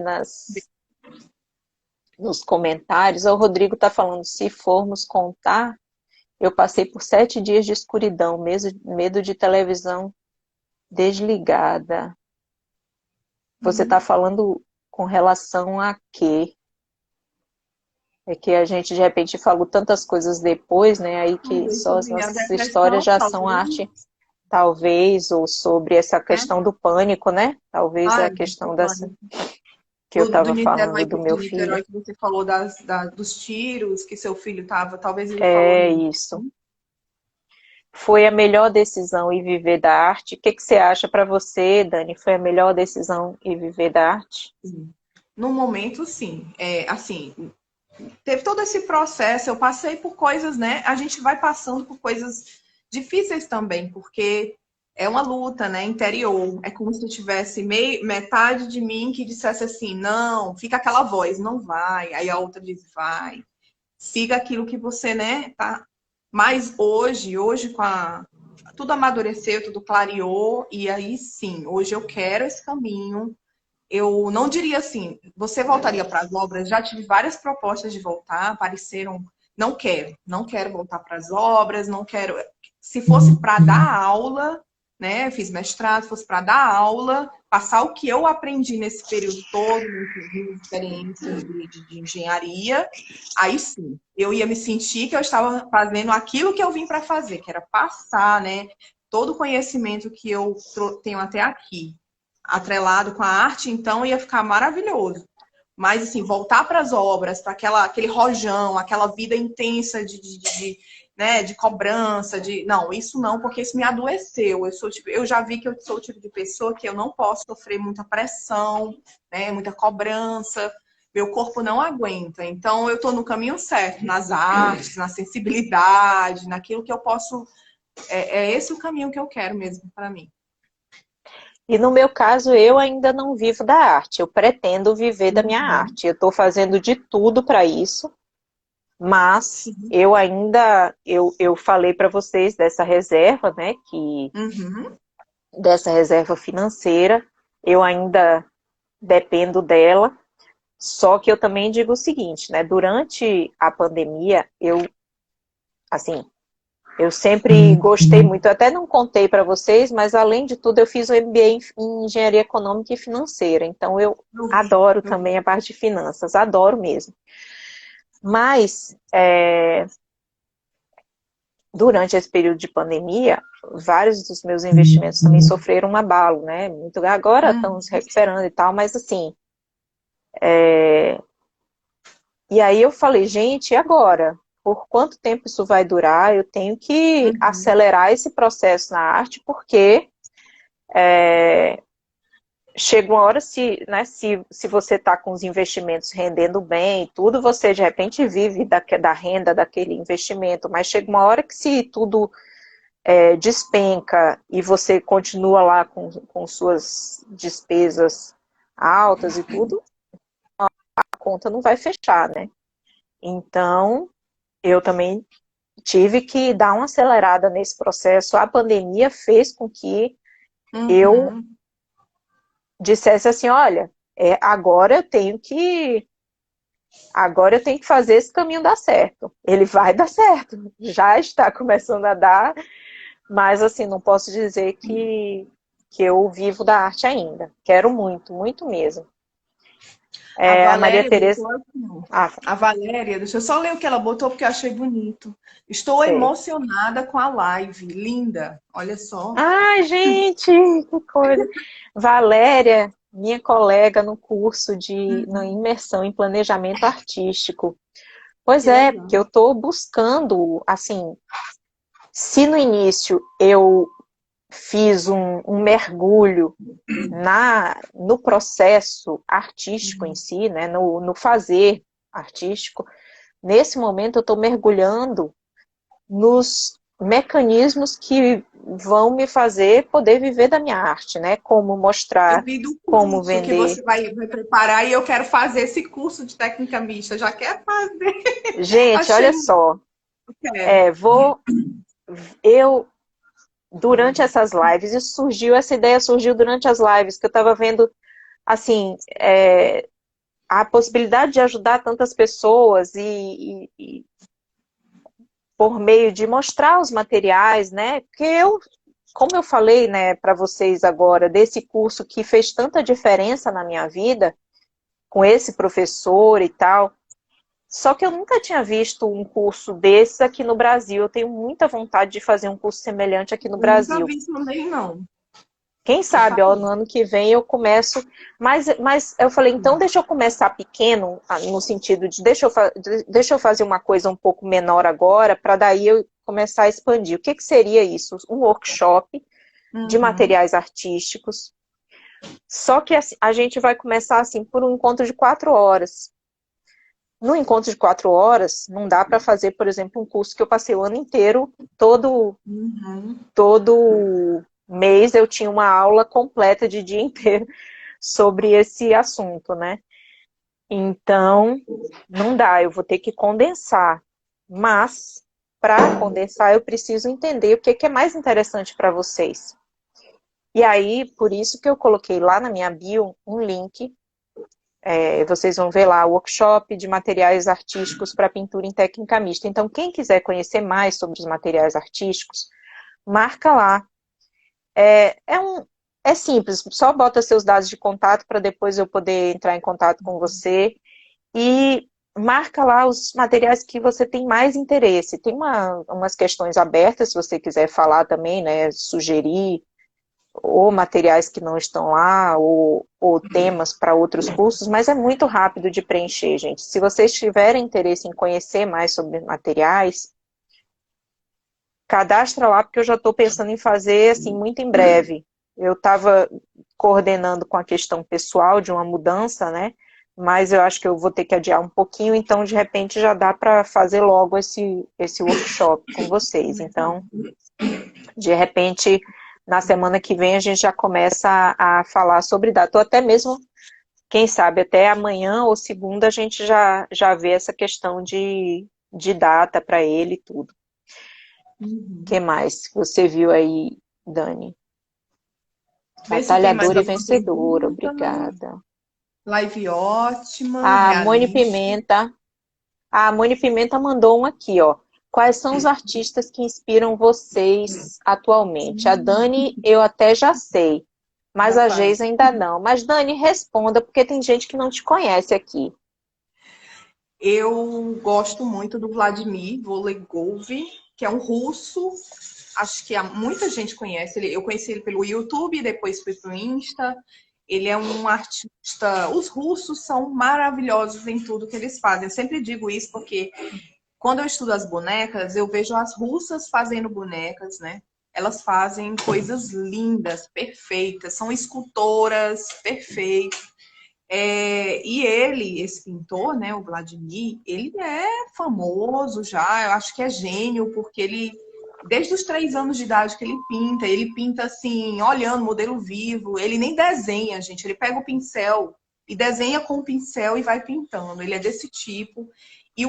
nos comentários. O Rodrigo está falando, se formos contar, eu passei por 7 dias de escuridão, medo de televisão desligada. Você está Uhum. falando com relação a quê? É que a gente, de repente, falou tantas coisas depois, né? Aí que Talvez só as sobre a nossas histórias depressão, já são talvez, arte, talvez, ou sobre essa né? questão do pânico, né? Talvez a Ai, questão dessa pânico. que eu Do estava falando Niterói, do meu de filho. Niterói que você falou dos tiros que seu filho estava, talvez ele falou É nisso. isso. Foi a melhor decisão ir viver da arte? O que que você acha para você, Dani? Foi a melhor decisão ir viver da arte? Sim. No momento, sim. É, assim, teve todo esse processo, eu passei por coisas, né? A gente vai passando por coisas difíceis também, porque é uma luta, né, interior. É como se tivesse metade de mim que dissesse assim, não, fica aquela voz, não vai. Aí a outra diz, vai. Siga aquilo que você, né, tá. Mas hoje tudo amadureceu, tudo clareou, e aí sim, hoje eu quero esse caminho. Eu não diria assim, você voltaria para as obras? Já tive várias propostas de voltar, apareceram. Não quero voltar para as obras, não quero. Se fosse para dar aula, né? Fiz mestrado, fosse para dar aula, passar o que eu aprendi nesse período todo, minhas experiências de engenharia, aí sim, eu ia me sentir que eu estava fazendo aquilo que eu vim para fazer, que era passar, né? Todo o conhecimento que eu tenho até aqui atrelado com a arte, então ia ficar maravilhoso. Mas, assim, voltar para as obras, para aquele rojão, aquela vida intensa né, de cobrança, Não, isso não, porque isso me adoeceu. Eu já vi que eu sou o tipo de pessoa que eu não posso sofrer muita pressão, né, muita cobrança. Meu corpo não aguenta. Então, eu estou no caminho certo, nas artes, na sensibilidade, naquilo que eu posso. É esse o caminho que eu quero mesmo para mim. E no meu caso, eu ainda não vivo da arte. Eu pretendo viver da minha Uhum. arte. Eu estou fazendo de tudo para isso, mas Sim. eu ainda, eu falei para vocês dessa reserva, né? Uhum. Dessa reserva financeira, eu ainda dependo dela. Só que eu também digo o seguinte, né? Durante a pandemia, assim, eu sempre gostei muito. Eu até não contei para vocês, mas além de tudo, eu fiz o MBA em Engenharia Econômica e Financeira. Então, eu Eu vi, adoro eu vi. também a parte de finanças, adoro mesmo. Mas, durante esse período de pandemia, vários dos meus investimentos também sofreram um abalo, né? Muito, agora estão se recuperando e tal, mas assim. E aí eu falei, gente, e agora? Por quanto tempo isso vai durar? Eu tenho que Uhum. acelerar esse processo na arte, porque chega uma hora, se você está com os investimentos rendendo bem e tudo, você de repente vive da renda daquele investimento, mas chega uma hora que se tudo despenca e você continua lá com suas despesas altas e tudo, a conta não vai fechar, né? Então, eu também tive que dar uma acelerada nesse processo. A pandemia fez com que eu Uhum. dissesse assim, olha, agora eu tenho que fazer esse caminho dar certo. Ele vai dar certo. Já está começando a dar, mas assim, não posso dizer que eu vivo da arte ainda. Quero muito, muito mesmo. A A Maria Valéria Tereza. botou assim. Ah, A Valéria, deixa eu só ler o que ela botou porque eu achei bonito. Estou sei. emocionada com a live. Linda. Olha só. Ai, gente, que coisa. Valéria, minha colega no curso na imersão em planejamento artístico. Pois Que é, legal. porque eu estou buscando, assim, se no início eu fiz um mergulho no processo artístico em si, né, no fazer artístico. Nesse momento eu estou mergulhando nos mecanismos que vão me fazer poder viver da minha arte, né? Como Eu mostrar, vi do como curso que vender. você vai preparar e eu quero fazer esse curso de técnica mista. Já quer fazer? Gente, Achei olha muito só, quero. eu durante essas lives, essa ideia surgiu durante as lives, que eu estava vendo, assim, a possibilidade de ajudar tantas pessoas e por meio de mostrar os materiais, né? Porque como eu falei, né, para vocês agora, desse curso que fez tanta diferença na minha vida, com esse professor e tal, só que eu nunca tinha visto um curso desse aqui no Brasil. Eu tenho muita vontade de fazer um curso semelhante aqui no Eu nunca Brasil. vi isso também, não. Quem Eu sabe, ó, no faria. ano que vem eu começo, mas eu falei, então deixa eu começar pequeno, no sentido de deixa eu fazer uma coisa um pouco menor agora, para daí eu começar a expandir. O que seria isso? Um workshop de Uhum. materiais artísticos, só que a gente vai começar assim por um encontro de 4 horas. No encontro de 4 horas, não dá para fazer, por exemplo, um curso que eu passei o ano inteiro, Uhum. todo mês eu tinha uma aula completa de dia inteiro sobre esse assunto, né? Então, não dá, eu vou ter que condensar. Mas, para condensar, eu preciso entender o que é mais interessante para vocês. E aí, por isso que eu coloquei lá na minha bio um link. Vocês vão ver lá, workshop de materiais artísticos para pintura em técnica mista. Então, quem quiser conhecer mais sobre os materiais artísticos, marca lá. É simples, só bota seus dados de contato para depois eu poder entrar em contato com você e marca lá os materiais que você tem mais interesse. Tem umas questões abertas, se você quiser falar também, né, sugerir, ou materiais que não estão lá, ou temas para outros cursos, mas é muito rápido de preencher, gente. Se vocês tiverem interesse em conhecer mais sobre materiais, cadastra lá, porque eu já estou pensando em fazer, assim, muito em breve. Eu estava coordenando com a questão pessoal de uma mudança, né? Mas eu acho que eu vou ter que adiar um pouquinho, então, de repente, já dá para fazer logo esse workshop com vocês. Então, de repente, na semana que vem, a gente já começa a falar sobre data. Ou até mesmo, quem sabe, até amanhã ou segunda, a gente já vê essa questão de data para ele e tudo. O que mais você viu aí, Dani? Vê se tem mais Batalhadora e alguma vencedora, pergunta. obrigada. Live ótima, A Mone realista. Pimenta, a Mone Pimenta mandou um aqui, ó. Quais são os artistas que inspiram vocês atualmente? A Dani, eu até já sei, mas Já a faz. Geis ainda não. Mas, Dani, responda, porque tem gente que não te conhece aqui. Eu gosto muito do Vladimir Volegov, que é um russo. Acho que muita gente conhece ele. Eu conheci ele pelo YouTube, depois fui pro Insta. Ele é um artista. Os russos são maravilhosos em tudo que eles fazem. Eu sempre digo isso porque quando eu estudo as bonecas, eu vejo as russas fazendo bonecas, né? Elas fazem coisas lindas, perfeitas, são escultoras perfeitas. E ele, esse pintor, né, o Vladimir, ele é famoso já, eu acho que é gênio, porque ele, desde os 3 anos de idade que ele pinta assim, olhando, modelo vivo, ele nem desenha, gente, ele pega o pincel e desenha com o pincel e vai pintando, ele é desse tipo. E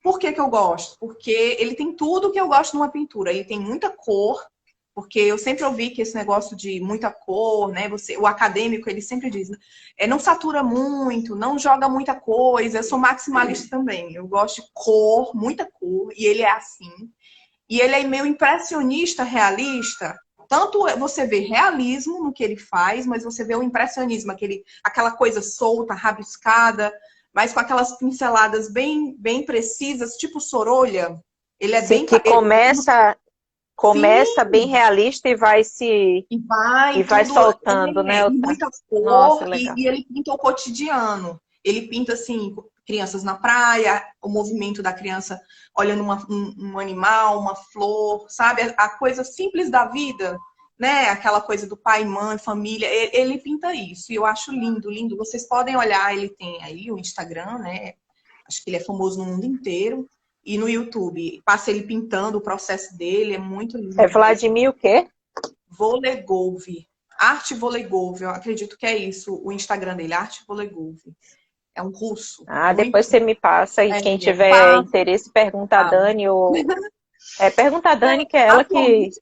por que eu gosto? Porque ele tem tudo que eu gosto numa pintura, ele tem muita cor, porque eu sempre ouvi que esse negócio de muita cor, né? O acadêmico, ele sempre diz, não satura muito, não joga muita coisa. Eu sou maximalista também. Eu gosto de cor, muita cor, e ele é assim. E ele é meio impressionista, realista. Tanto você vê realismo no que ele faz, mas você vê o impressionismo, aquela coisa solta, rabiscada, mas com aquelas pinceladas bem, bem precisas, tipo Sorolha. Ele é Se bem. que Sim, começa bem realista e e vai vai tudo, soltando, né? e muita Nossa, cor, legal. e ele pinta o cotidiano. Ele pinta, assim, crianças na praia, o movimento da criança olhando um animal, uma flor, sabe? A coisa simples da vida. né? Aquela coisa do pai, mãe, família. Ele pinta isso. E eu acho lindo, lindo. Vocês podem olhar, ele tem aí o Instagram, né? Acho que ele é famoso no mundo inteiro. E no YouTube. Passa ele pintando o processo dele. É muito lindo. É Vladimir o quê? Volegov. Arte Volegov. Eu acredito que é isso. O Instagram dele, Arte Volegov. É um russo. Ah, Muito. depois você me passa e quem tiver Passa, interesse, pergunta a Dani ou... pergunta a Dani, que é ela que... atualmente,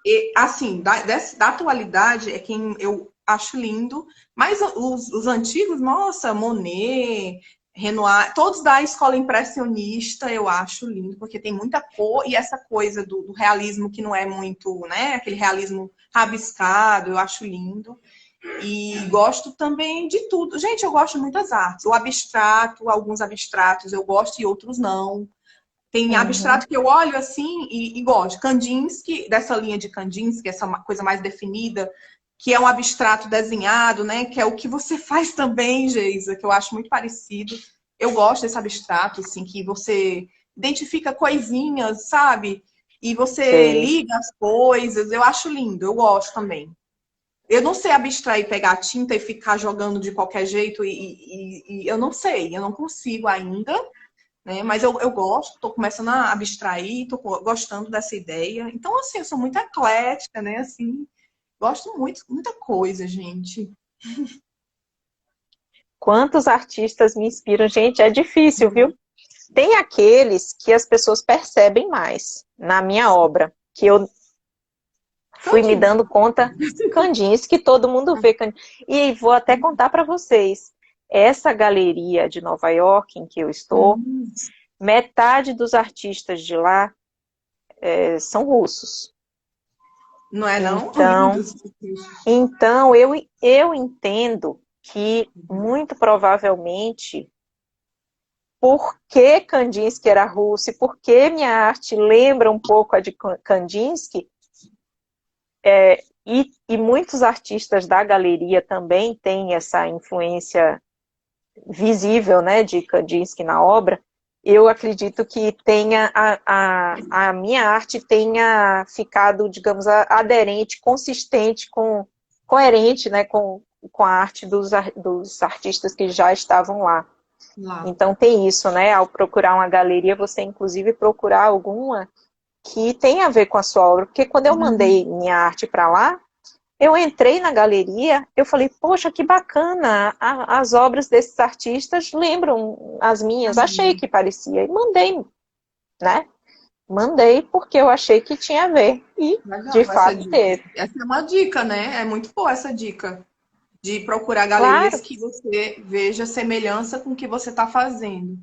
e, assim, da atualidade é quem eu acho lindo, mas os antigos, nossa, Monet, Renoir, todos da escola impressionista eu acho lindo, porque tem muita cor e essa coisa do realismo que não é muito, né, aquele realismo rabiscado, eu acho lindo. E gosto também de tudo. Gente, eu gosto de muitas artes. O abstrato, alguns abstratos eu gosto e outros não. Tem abstrato que eu olho assim e gosto. Kandinsky, dessa linha de Kandinsky, essa coisa mais definida, que é um abstrato desenhado, né? Que é o que você faz também, Geisa, que eu acho muito parecido. Eu gosto desse abstrato, assim, que você identifica coisinhas, sabe? E você liga as coisas. Eu acho lindo, eu gosto também. Eu não sei abstrair, pegar a tinta e ficar jogando de qualquer jeito, e eu não sei, eu não consigo ainda. Né? Mas eu gosto, estou começando a abstrair, estou gostando dessa ideia. Então, assim, eu sou muito eclética, né? Assim, gosto muito, muita coisa, gente. Quantos artistas me inspiram? Gente, é difícil, viu? Tem aqueles que as pessoas percebem mais na minha obra, que eu fui me dando conta, Kandinsky, que todo mundo vê. E vou até contar para vocês, essa galeria de Nova York em que eu estou, metade dos artistas de lá são russos. Não é não? Então eu entendo que, muito provavelmente, por que Kandinsky era russo e por que minha arte lembra um pouco a de Kandinsky, e muitos artistas da galeria também têm essa influência visível, né, de Kandinsky na obra. Eu acredito que tenha a minha arte tenha ficado, digamos, aderente, consistente, coerente, né, com a arte dos artistas que já estavam lá. Então tem isso, né? Ao procurar uma galeria, você inclusive procurar alguma que tenha a ver com a sua obra. Porque quando eu mandei minha arte para lá, eu entrei na galeria, eu falei, poxa, que bacana, as obras desses artistas lembram as minhas, achei que parecia, e mandei, né? Mandei porque eu achei que tinha a ver, e de fato teve. Essa é uma dica, né? É muito boa essa dica, de procurar galerias Claro. que você veja semelhança com o que você está fazendo.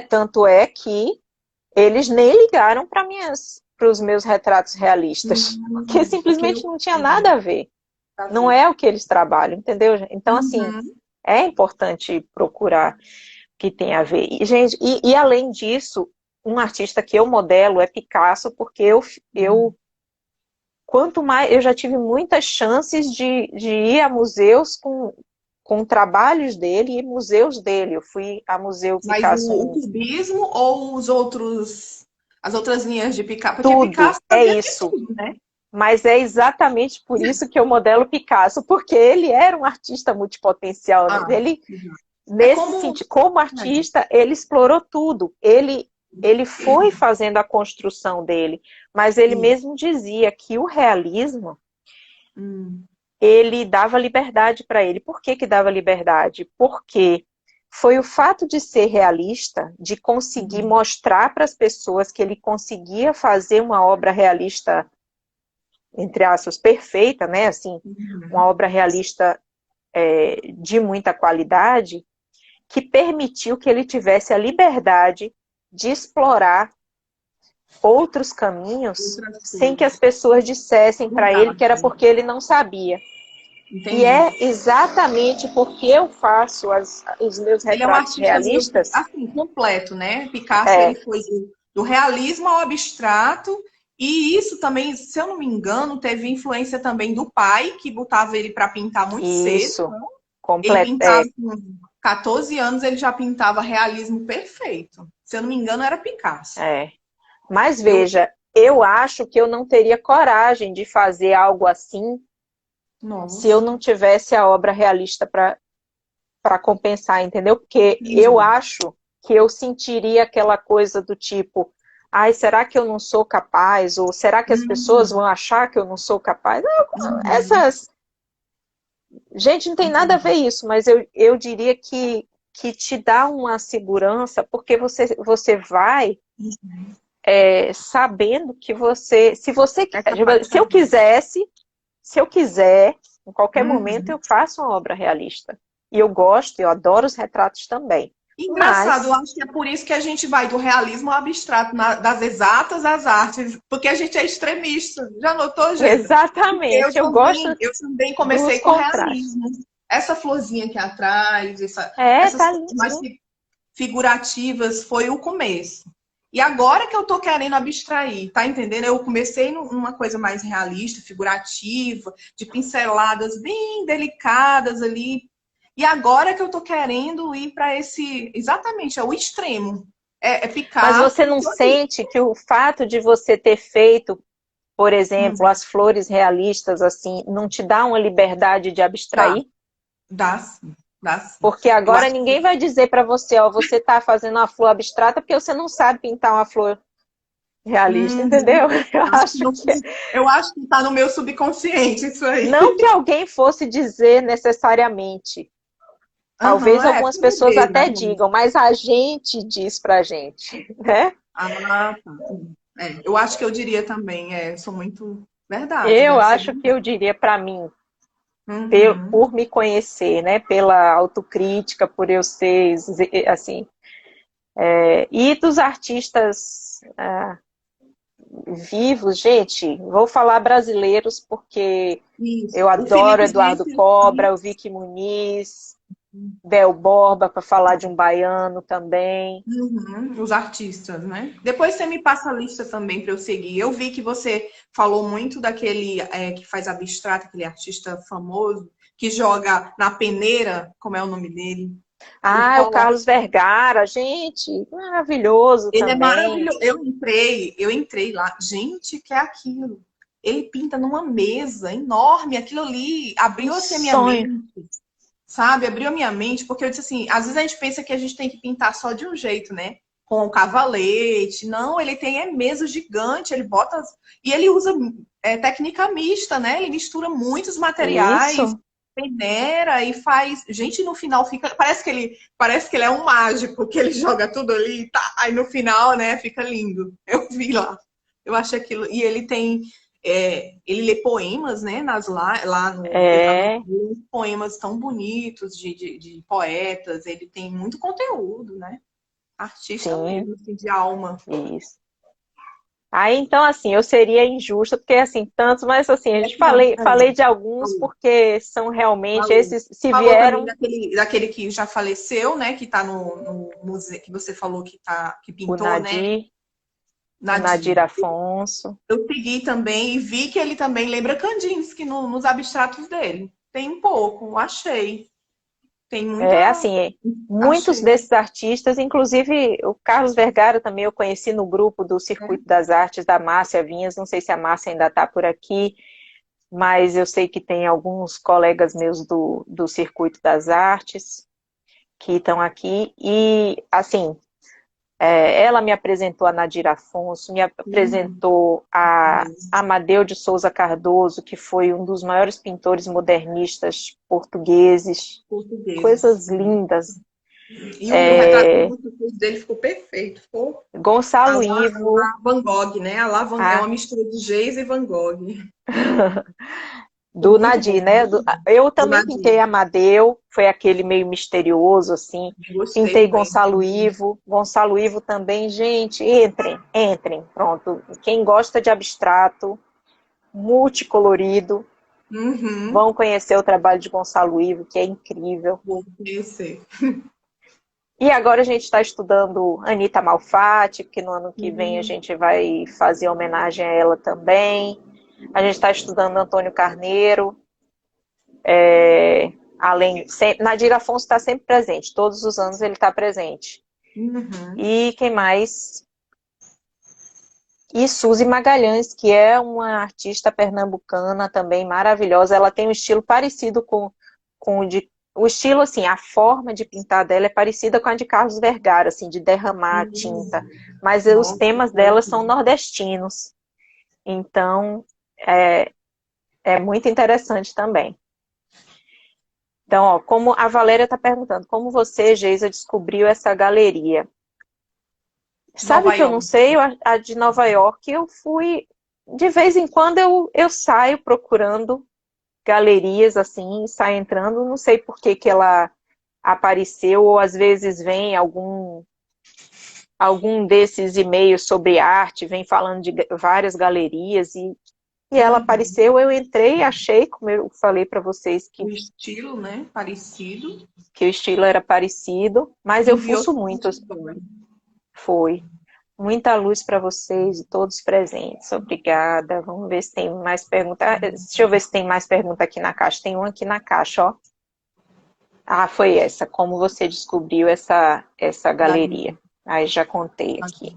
Tanto é que eles nem ligaram para os meus retratos realistas, porque simplesmente não tinha nada a ver. Não é o que eles trabalham, entendeu? Então, assim, é importante procurar o que tem a ver. E, gente, e além disso, um artista que eu modelo é Picasso, porque quanto mais, eu já tive muitas chances de ir a museus com trabalhos dele e museus dele. Eu fui a Museu Picasso. Mas o cubismo ou as outras linhas de Picasso? Porque tudo, Picasso é isso. Tudo, né? Mas é exatamente por isso que eu modelo Picasso, porque ele era um artista multipotencial. Ele, nesse sentido, como artista, ele explorou tudo. Ele foi fazendo a construção dele, mas ele mesmo dizia que o realismo ele dava liberdade para ele. Por que dava liberdade? Porque foi o fato de ser realista, de conseguir mostrar para as pessoas que ele conseguia fazer uma obra realista, entre aspas, perfeita, né? Assim, uma obra realista de muita qualidade, que permitiu que ele tivesse a liberdade de explorar outros caminhos sem que as pessoas dissessem para ele que era porque ele não sabia. Entendi. E é exatamente porque eu faço os meus retratos realistas. Assim, completo, né? Picasso ele foi do realismo ao abstrato, e isso também, se eu não me engano, teve influência também do pai, que botava ele para pintar muito cedo. Isso, completo. Ele pintava com 14 anos, ele já pintava realismo perfeito. Se eu não me engano, era Picasso. Mas veja, eu acho que eu não teria coragem de fazer algo assim Nossa. se eu não tivesse a obra realista para compensar, entendeu? Porque eu acho que eu sentiria aquela coisa do tipo, ai, será que eu não sou capaz? Ou será que as pessoas vão achar que eu não sou capaz? Essas... Gente, não tem nada a ver isso, mas eu diria que te dá uma segurança, porque você vai sabendo que você, se você, É capaz de se eu fazer. quisesse, se eu quiser, em qualquer momento Uhum. eu faço uma obra realista. E eu gosto, eu adoro os retratos também. Engraçado, eu Mas, acho que é por isso que a gente vai do realismo ao abstrato, das exatas às artes, porque a gente é extremista. Já notou, Geda? Eu exatamente, eu gosto também, eu também dos comecei com contrastes. realismo. Essa florzinha aqui atrás, essas Tá coisas mais lindo. figurativas, foi o começo. E agora que eu tô querendo abstrair, tá entendendo? Eu comecei numa coisa mais realista, figurativa, de pinceladas bem delicadas ali. E agora que eu tô querendo ir para esse, exatamente, é o extremo. É Mas ficar você não sente que o fato de você ter feito, por exemplo, hum, as flores realistas assim, não te dá uma liberdade de dá, abstrair? dá sim, dá sim. Porque Eu agora acho ninguém que vai dizer para você, ó, você está fazendo uma flor abstrata porque você não sabe pintar uma flor realista, uhum, entendeu? Eu acho que acho não, que eu acho que tá no meu subconsciente isso aí. não que alguém fosse dizer necessariamente. Aham, Talvez algumas tudo pessoas bem, né? até digam, mas a gente diz pra gente, né? Ah, tá. Eu acho que eu diria também, sou muito verdade, Eu deve ser acho que eu verdade. diria para mim, Uhum. por me conhecer, né? Pela autocrítica, por eu ser, assim, e dos artistas vivos, gente, vou falar brasileiros porque eu Isso. O adoro Felipe Eduardo disse Cobra, o isso. Vicky Muniz, Bel Borba, para falar de um baiano também. Uhum, os artistas, né? Depois você me passa a lista também para eu seguir. Eu vi que você falou muito daquele que faz abstrato, aquele artista famoso, que joga na peneira, como é o nome dele? Ele Ah, o coloca. Carlos Vergara, gente, maravilhoso Ele é também. maravilhoso. Eu entrei lá. Gente, que é aquilo? Ele pinta numa mesa enorme, aquilo ali Um abriu assim a minha sonho. mente, sabe? Abriu a minha mente, porque eu disse assim, às vezes a gente pensa que a gente tem que pintar só de um jeito, né? Com o cavalete. Não, ele tem mesa gigante, ele bota. E ele usa técnica mista, né? Ele mistura muitos materiais, Isso, peneira e faz. Gente, no final fica. Parece que ele é um mágico, que ele joga tudo ali e tá. Aí no final, né, fica lindo. Eu vi lá. Eu achei aquilo. E ele tem. Ele lê poemas, né, lá no Pesadelo, é, poemas tão bonitos de poetas, ele tem muito conteúdo, né? Artista sim, mesmo, assim, de alma. isso. Aí, então, assim, eu seria injusta, porque, assim, tantos, mas, assim, a gente Não, falei de alguns falou, porque são realmente, falou. esses, se Falou também vieram, daquele que já faleceu, né? Que tá no museu, que você falou que o pintou, né? Nadir, o Nadir Nadir. Afonso. Eu segui também e vi que ele também lembra Kandinsky nos abstratos dele. Tem um pouco, eu achei. Tem É, muita. assim, muitos Achei. desses artistas, inclusive o Carlos Vergara também eu conheci no grupo do Circuito Né? das Artes da Márcia Vinhas, não sei se a Márcia ainda está por aqui, mas eu sei que tem alguns colegas meus do Circuito das Artes que estão aqui, e assim, ela me apresentou a Nadir Afonso, me Uhum. apresentou a Amadeu de Souza Cardoso, que foi um dos maiores pintores modernistas portugueses, Portugueses. coisas lindas. E o retrato dele ficou perfeito. Ficou Gonçalo Ivo, a Van Gogh, né? É uma a, mistura de Geis e Van Gogh. Ficou do muito bom, Nadir, né? muito bom. Eu Do também Nadir. pintei Amadeu, foi aquele meio misterioso, assim. Gostei Pintei muito. Gonçalo Ivo. Gonçalo Ivo também, gente, entrem, pronto. Quem gosta de abstrato, multicolorido, Uhum. vão conhecer o trabalho de Gonçalo Ivo, que é incrível. Vou conhecer. E agora a gente está estudando Anita Malfatti, porque no ano que vem a Uhum. gente vai fazer homenagem a ela também. A gente está estudando Antônio Carneiro. Além, Nadir Afonso está sempre presente, todos os anos ele está presente. Uhum. E quem mais? E Suzy Magalhães, que é uma artista pernambucana também maravilhosa. Ela tem um estilo parecido com o de... O estilo, assim, a forma de pintar dela é parecida com a de Carlos Vergara, assim, de derramar a tinta. Mas os Nossa, temas dela são nordestinos. Então, é muito interessante também. Então, ó, como a Valéria está perguntando, como você, Geisa, descobriu essa galeria? Sabe Nova que eu não York. sei, a de Nova York, eu fui, de vez em quando eu saio procurando galerias assim, saio entrando, não sei por que que ela apareceu, ou às vezes vem algum desses e-mails sobre arte, vem falando de várias galerias, e ela apareceu, eu entrei, achei, como eu falei para vocês, O estilo, né? Parecido. que o estilo era parecido, mas eu Enviou fuço sua muito, história. foi. Muita luz para vocês e todos presentes. Obrigada. Vamos ver se tem mais pergunta. Deixa eu ver se tem mais pergunta aqui na caixa. Tem uma aqui na caixa, ó. Ah, foi essa. Como você descobriu essa galeria? Aí já contei aqui.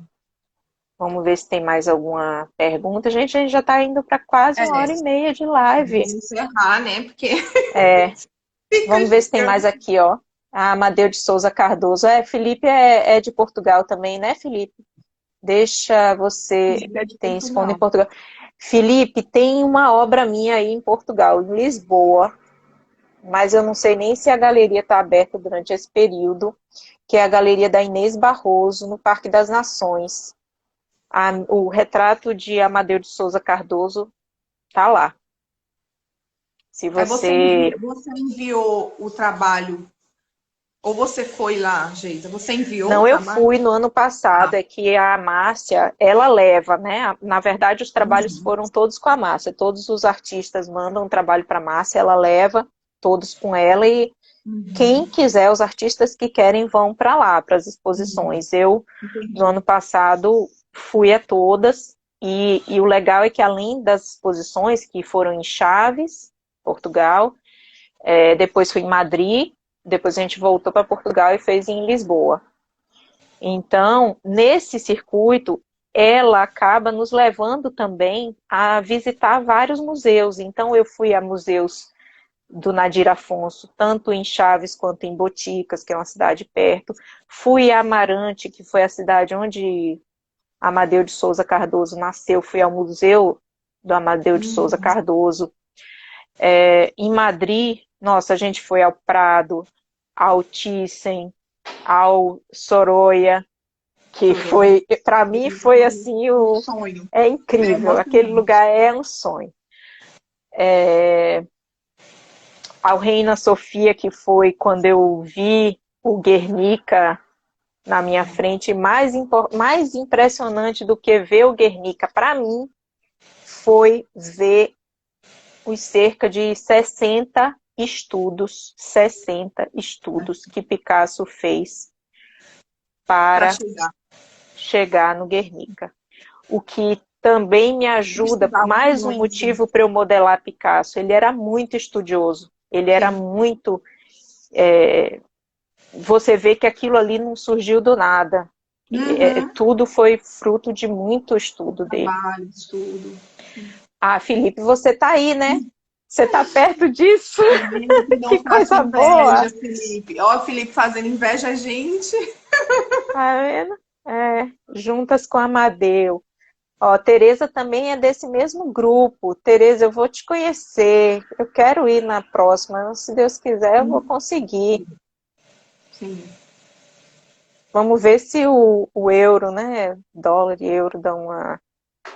Vamos ver se tem mais alguma pergunta. Gente, a gente já está indo para quase É, 1h30 de live. vamos encerrar, né? Porque É, fica vamos ver se tem mais gigante. aqui, ó. A Amadeu de Souza Cardoso. Felipe é de Portugal também, né, Felipe? Deixa você... Felipe é de Tem expondo em Portugal. Portugal. Felipe, tem uma obra minha aí em Portugal, em Lisboa, mas eu não sei nem se a galeria está aberta durante esse período, que é a galeria da Inês Barroso, no Parque das Nações. O retrato de Amadeu de Souza Cardoso está lá. Se Aí você... você enviou o trabalho, ou você foi lá, Geisa? Você enviou o Não, eu trabalho? fui no ano passado, Ah, é que a Márcia, ela leva, né? Na verdade, os trabalhos uhum, foram todos com a Márcia. Todos os artistas mandam um trabalho para a Márcia, ela leva todos com ela e quem uhum, quiser, os artistas que querem vão para lá, para as uhum. exposições. Eu, no Entendi. ano passado, fui a todas e o legal é que além das exposições que foram em Chaves, Portugal, depois fui em Madrid, depois a gente voltou para Portugal e fez em Lisboa. Então, nesse circuito, ela acaba nos levando também a visitar vários museus. Então, eu fui a museus do Nadir Afonso, tanto em Chaves quanto em Boticas, que é uma cidade perto. Fui a Amarante, que foi a cidade onde Amadeu de Souza Cardoso nasceu. Fui ao Museu do Amadeu de Souza Uhum. Cardoso. Em Madrid, nossa, a gente foi ao Prado, ao Thyssen, ao Sorolla, que Soroi. foi, para mim, foi assim, Um sonho. é É incrível, aquele emocionante. lugar é um sonho. Ao Reina Sofia, que foi quando eu vi o Guernica na minha frente, mais impressionante do que ver o Guernica, para mim, foi ver os cerca de 60 estudos que Picasso fez Para para chegar. chegar no Guernica. O que também me Ele ajuda, estudava mais um muito. motivo para eu modelar Picasso. Ele era muito estudioso, ele era Sim. muito... você vê que aquilo ali não surgiu do nada. Uhum. Tudo foi fruto de muito estudo dele. Trabalho, estudo. Ah, Felipe, você tá aí, né? Você tá perto disso? Felipe, não Que faça coisa boa! inveja, Felipe. Ó, o Felipe fazendo inveja a gente. Tá vendo? Juntas com a Amadeu. Ó, Tereza também é desse mesmo grupo. Tereza, eu vou te conhecer. Eu quero ir na próxima. Se Deus quiser, eu vou conseguir. Sim. Vamos ver se o euro, né? Dólar e euro dão uma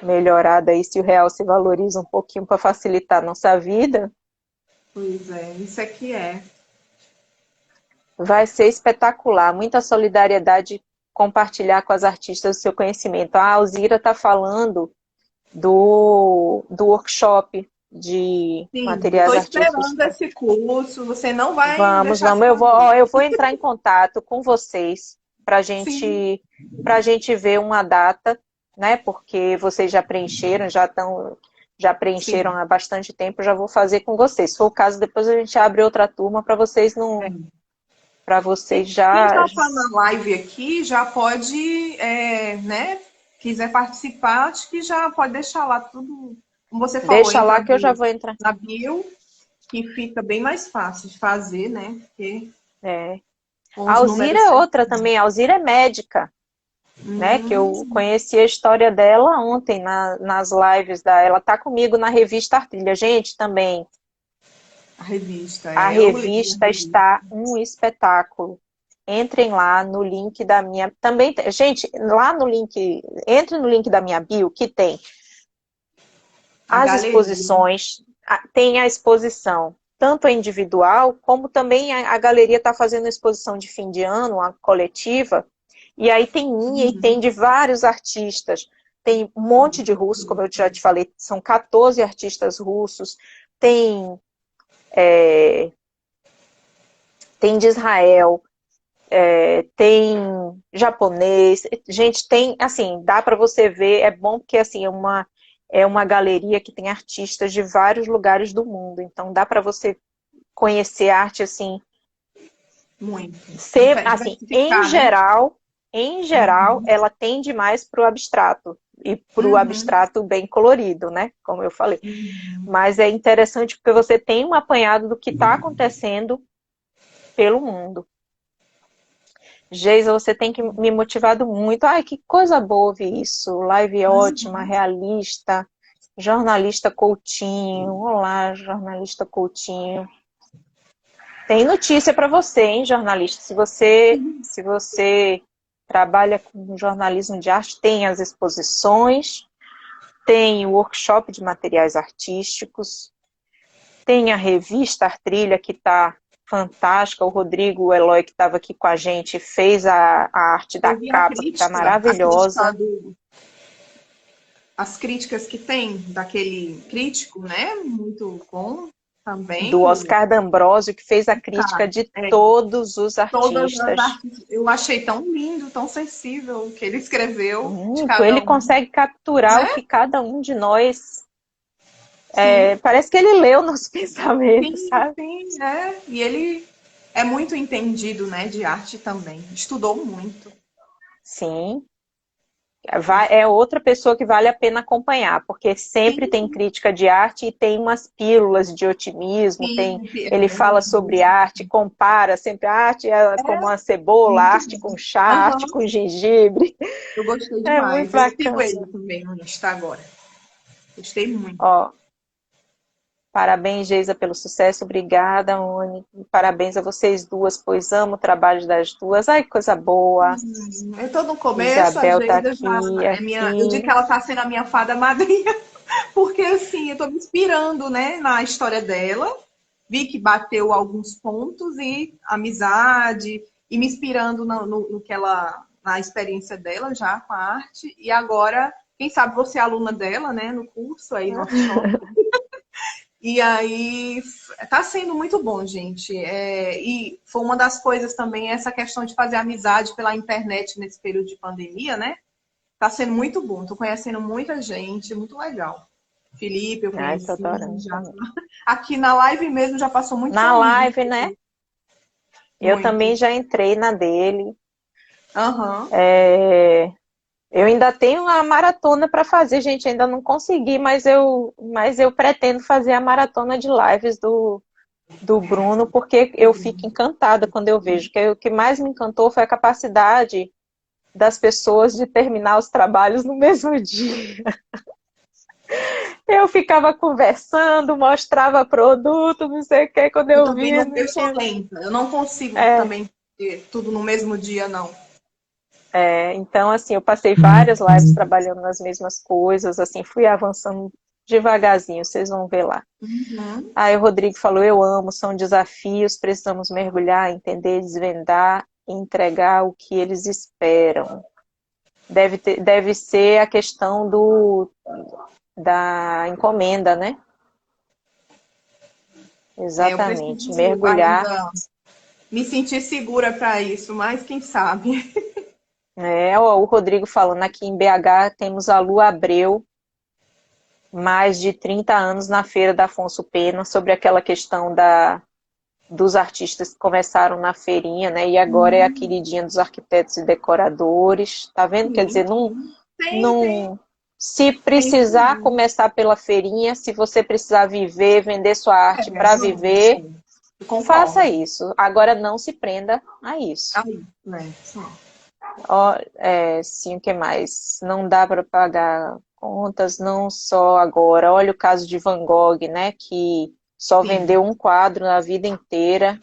melhorada aí, se o real se valoriza um pouquinho para facilitar a nossa vida. Pois é, isso aqui é. Vai ser espetacular. Muita solidariedade compartilhar com as artistas o seu conhecimento. A Alzira está falando do workshop de Sim, materiais estou artísticos. esperando esse curso. Você não vai Vamos, deixar de vamos. fazer. Eu vou entrar em contato com vocês Sim, para gente ver uma data, né? Porque vocês já preencheram sim. há bastante tempo, já vou fazer com vocês. Se for o caso, depois a gente abre outra turma para vocês É. não, para vocês Quem já... já está na live aqui já pode, né, quiser participar, acho que já pode deixar lá tudo, como você falou, Deixa lá que eu já vou entrar. na bio, que fica bem mais fácil de fazer, né? Porque É. com A os Alzira números é certos. outra também. A Alzira é médica, né? Que eu conheci a história dela ontem nas lives da. Ela tá comigo na revista Artrilha. Gente, também. A revista, A eu li a revista revista. está um espetáculo. Entrem lá no link da minha. Também, gente, lá no link. Entre no link da minha bio, que tem A as galeria. exposições, tem a exposição, tanto a individual, como também a galeria está fazendo exposição de fim de ano, a coletiva, e aí tem minha e tem de vários artistas. Tem um monte de russos, como eu já te falei, são 14 artistas russos, tem, tem de Israel, tem japonês, gente, tem, assim, dá para você ver, é bom porque, assim, é uma galeria que tem artistas de vários lugares do mundo, então dá para você conhecer arte, assim, Muito. assim, Diversificar, né? em geral, ela tende mais para o abstrato, e para o Uhum. abstrato bem colorido, né, como eu falei. Uhum. Mas é interessante porque você tem um apanhado do que está acontecendo pelo mundo. Geisa, você tem que me motivado muito. Ai, que coisa boa ouvir isso. Live ótima, realista. Jornalista Coutinho. Olá, jornalista Coutinho. Tem notícia para você, hein, jornalista? Se você trabalha com jornalismo de arte, tem as exposições, tem o workshop de materiais artísticos, tem a revista Artrilha, que está fantástica. O Rodrigo Eloy, que estava aqui com a gente, fez a arte da Eu vi capa, que está maravilhosa. As críticas que tem daquele crítico, né? Muito bom também. Do Oscar D'Ambrosio, que fez a crítica Cara, de todos os todas as artistas. artes. Eu achei tão lindo, tão sensível o que ele escreveu de Muito. cada Ele um. consegue capturar o Né? que cada um de nós. Sim, Parece que ele leu nos pensamentos, sim, sabe? sim, é. E ele é muito entendido, né, de arte também. Estudou muito. Sim. É outra pessoa que vale a pena acompanhar, porque sempre tem Sim, crítica de arte e tem umas pílulas de otimismo, sim, ele fala sobre arte, compara sempre a arte como a cebola, a muito arte com bom. chá, a arte Aham, com gengibre. eu gostei É muito demais. Eu sigo bacana. ele também no Insta agora. Gostei muito. Ó, parabéns, Geisa, pelo sucesso. Obrigada, Oni. Parabéns a vocês duas, pois amo o trabalho das duas. Ai, que coisa boa. Eu tô no começo, a Isabel tá Geisa já aqui, é minha. Eu digo que aqui. ela tá sendo a minha fada madrinha, porque assim, eu tô me inspirando, né, na história dela. Vi que bateu alguns pontos e amizade, e me inspirando no que ela, na experiência dela já com a arte. E agora, quem sabe você é aluna dela, né, no curso aí no workshop. E aí tá sendo muito bom, gente. E foi uma das coisas também, essa questão de fazer amizade pela internet nesse período de pandemia, né? Tá sendo muito bom. Tô conhecendo muita gente, muito legal. Felipe, eu Ai, tô conheci adorando já. também. Aqui na live mesmo já passou muitos Na amigos. live, né? Eu também Muitos. já entrei na dele. Aham. Eu ainda tenho uma maratona para fazer, gente. Ainda não consegui, mas eu pretendo fazer a maratona de lives do Bruno, porque eu fico encantada quando eu vejo. Que o que mais me encantou foi a capacidade das pessoas de terminar os trabalhos no mesmo dia. Eu ficava conversando, mostrava produto, não sei o que, quando Eu eu também via, não, não eu sou tinha. lenta. Eu não consigo É, também ter tudo no mesmo dia, não. então, assim, eu passei várias lives trabalhando nas mesmas coisas, assim, fui avançando devagarzinho, vocês vão ver lá. Uhum. Aí o Rodrigo falou, eu amo, são desafios, precisamos mergulhar, entender, desvendar e entregar o que eles esperam. Deve ser a questão da encomenda, né? Eu Exatamente, preciso mergulhar. ainda me sentir segura para isso, mas quem sabe? O Rodrigo falando, aqui em BH temos a Lu Abreu, mais de 30 anos na feira da Afonso Pena, sobre aquela questão dos artistas que começaram na feirinha, né? E agora é a queridinha dos arquitetos e decoradores. Tá vendo? Quer Sim. dizer, Tem, não, se tem precisar sim. começar pela feirinha, se você precisar viver, vender sua arte para Pronto, viver, sim. Eu faça concordo. isso. Agora não se prenda a isso. Aí, né? Sim. Ó, sim, o que mais? Não dá para pagar contas, não só agora. Olha o caso de Van Gogh, né? Que só Sim. vendeu um quadro na vida inteira.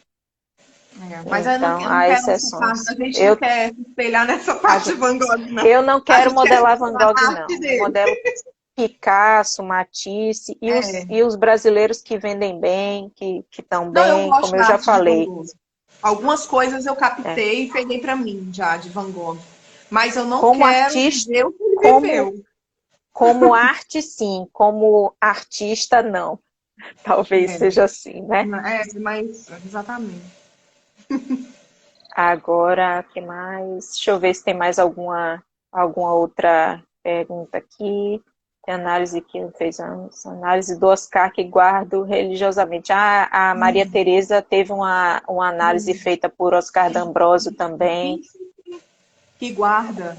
Mas eu Então, não há quero essa parte, exceções. a gente não quer se espelhar nessa A parte de gen- Van Gogh, não. eu não A quero gente quer modelar Van a Gogh, arte não. Eu dele. modelo Picasso, Matisse É. e os brasileiros que vendem bem, que estão Não, eu bem, gosto como eu da já arte de Van falei. Gogh. Algumas coisas eu É. captei e peguei para mim já de Van Gogh. Mas eu não Como quero artista, viver o que ele como, viveu. como arte, sim. Como artista, não. Talvez seja assim, né? Mas exatamente. Agora, o que mais? Deixa eu ver se tem mais alguma outra pergunta aqui. Tem análise que não fez antes. Análise do Oscar que guardo religiosamente. A Maria Tereza teve uma análise feita por Oscar D'Ambrosio também. Que guarda.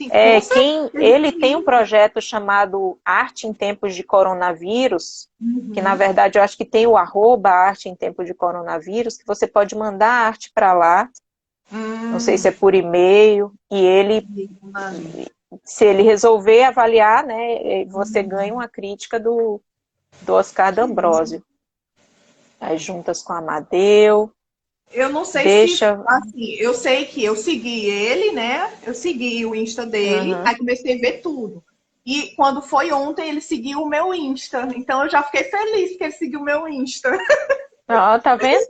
Sim, com certeza. Ele tem um projeto chamado Arte em Tempos de Coronavírus, que na Uhum. verdade eu acho que tem o arroba Arte em Tempos de Coronavírus, que você pode mandar a arte para lá. Não sei se é por e-mail, e ele, se ele resolver avaliar, né, você ganha uma crítica do Oscar D'Ambrosio. As juntas com Amadeu, Eu não sei se, deixa... assim, eu sei que eu segui ele, né? Eu segui o Insta dele, Uhum. aí comecei a ver tudo. E quando foi ontem, ele seguiu o meu Insta. Então eu já fiquei feliz que ele seguiu o meu Insta. Ó, tá vendo?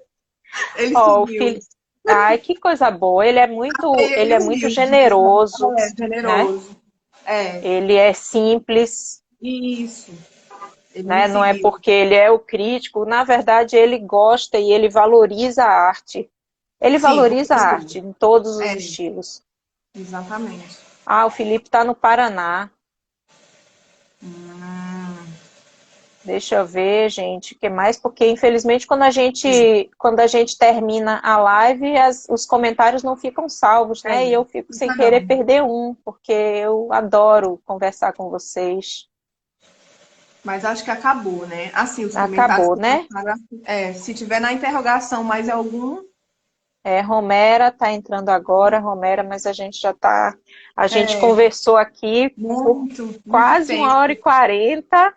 Ele Ó, o seguiu. filho... Ai, que coisa boa. Ele Ele é muito humilde, generoso, né? generoso. É, Ele é simples, isso. Ele me né? Não é seguiu. porque ele é o crítico, na verdade ele gosta e ele valoriza a arte. Ele Sim, com valoriza a certeza. arte em todos os É, estilos. exatamente. Ah, o Felipe está no Paraná. Hum, Deixa eu ver, gente, o que mais? Porque, infelizmente, quando a gente termina a live, os comentários não ficam salvos, né? E eu fico sem fica querer não. perder um, porque eu adoro conversar com vocês. Mas acho que acabou, né? Assim, os comentários Acabou, que né? passaram. Se tiver na interrogação mais algum, Romera está entrando agora, Romera, mas a gente já está. A gente é conversou aqui por muito quase uma tempo. hora e 40.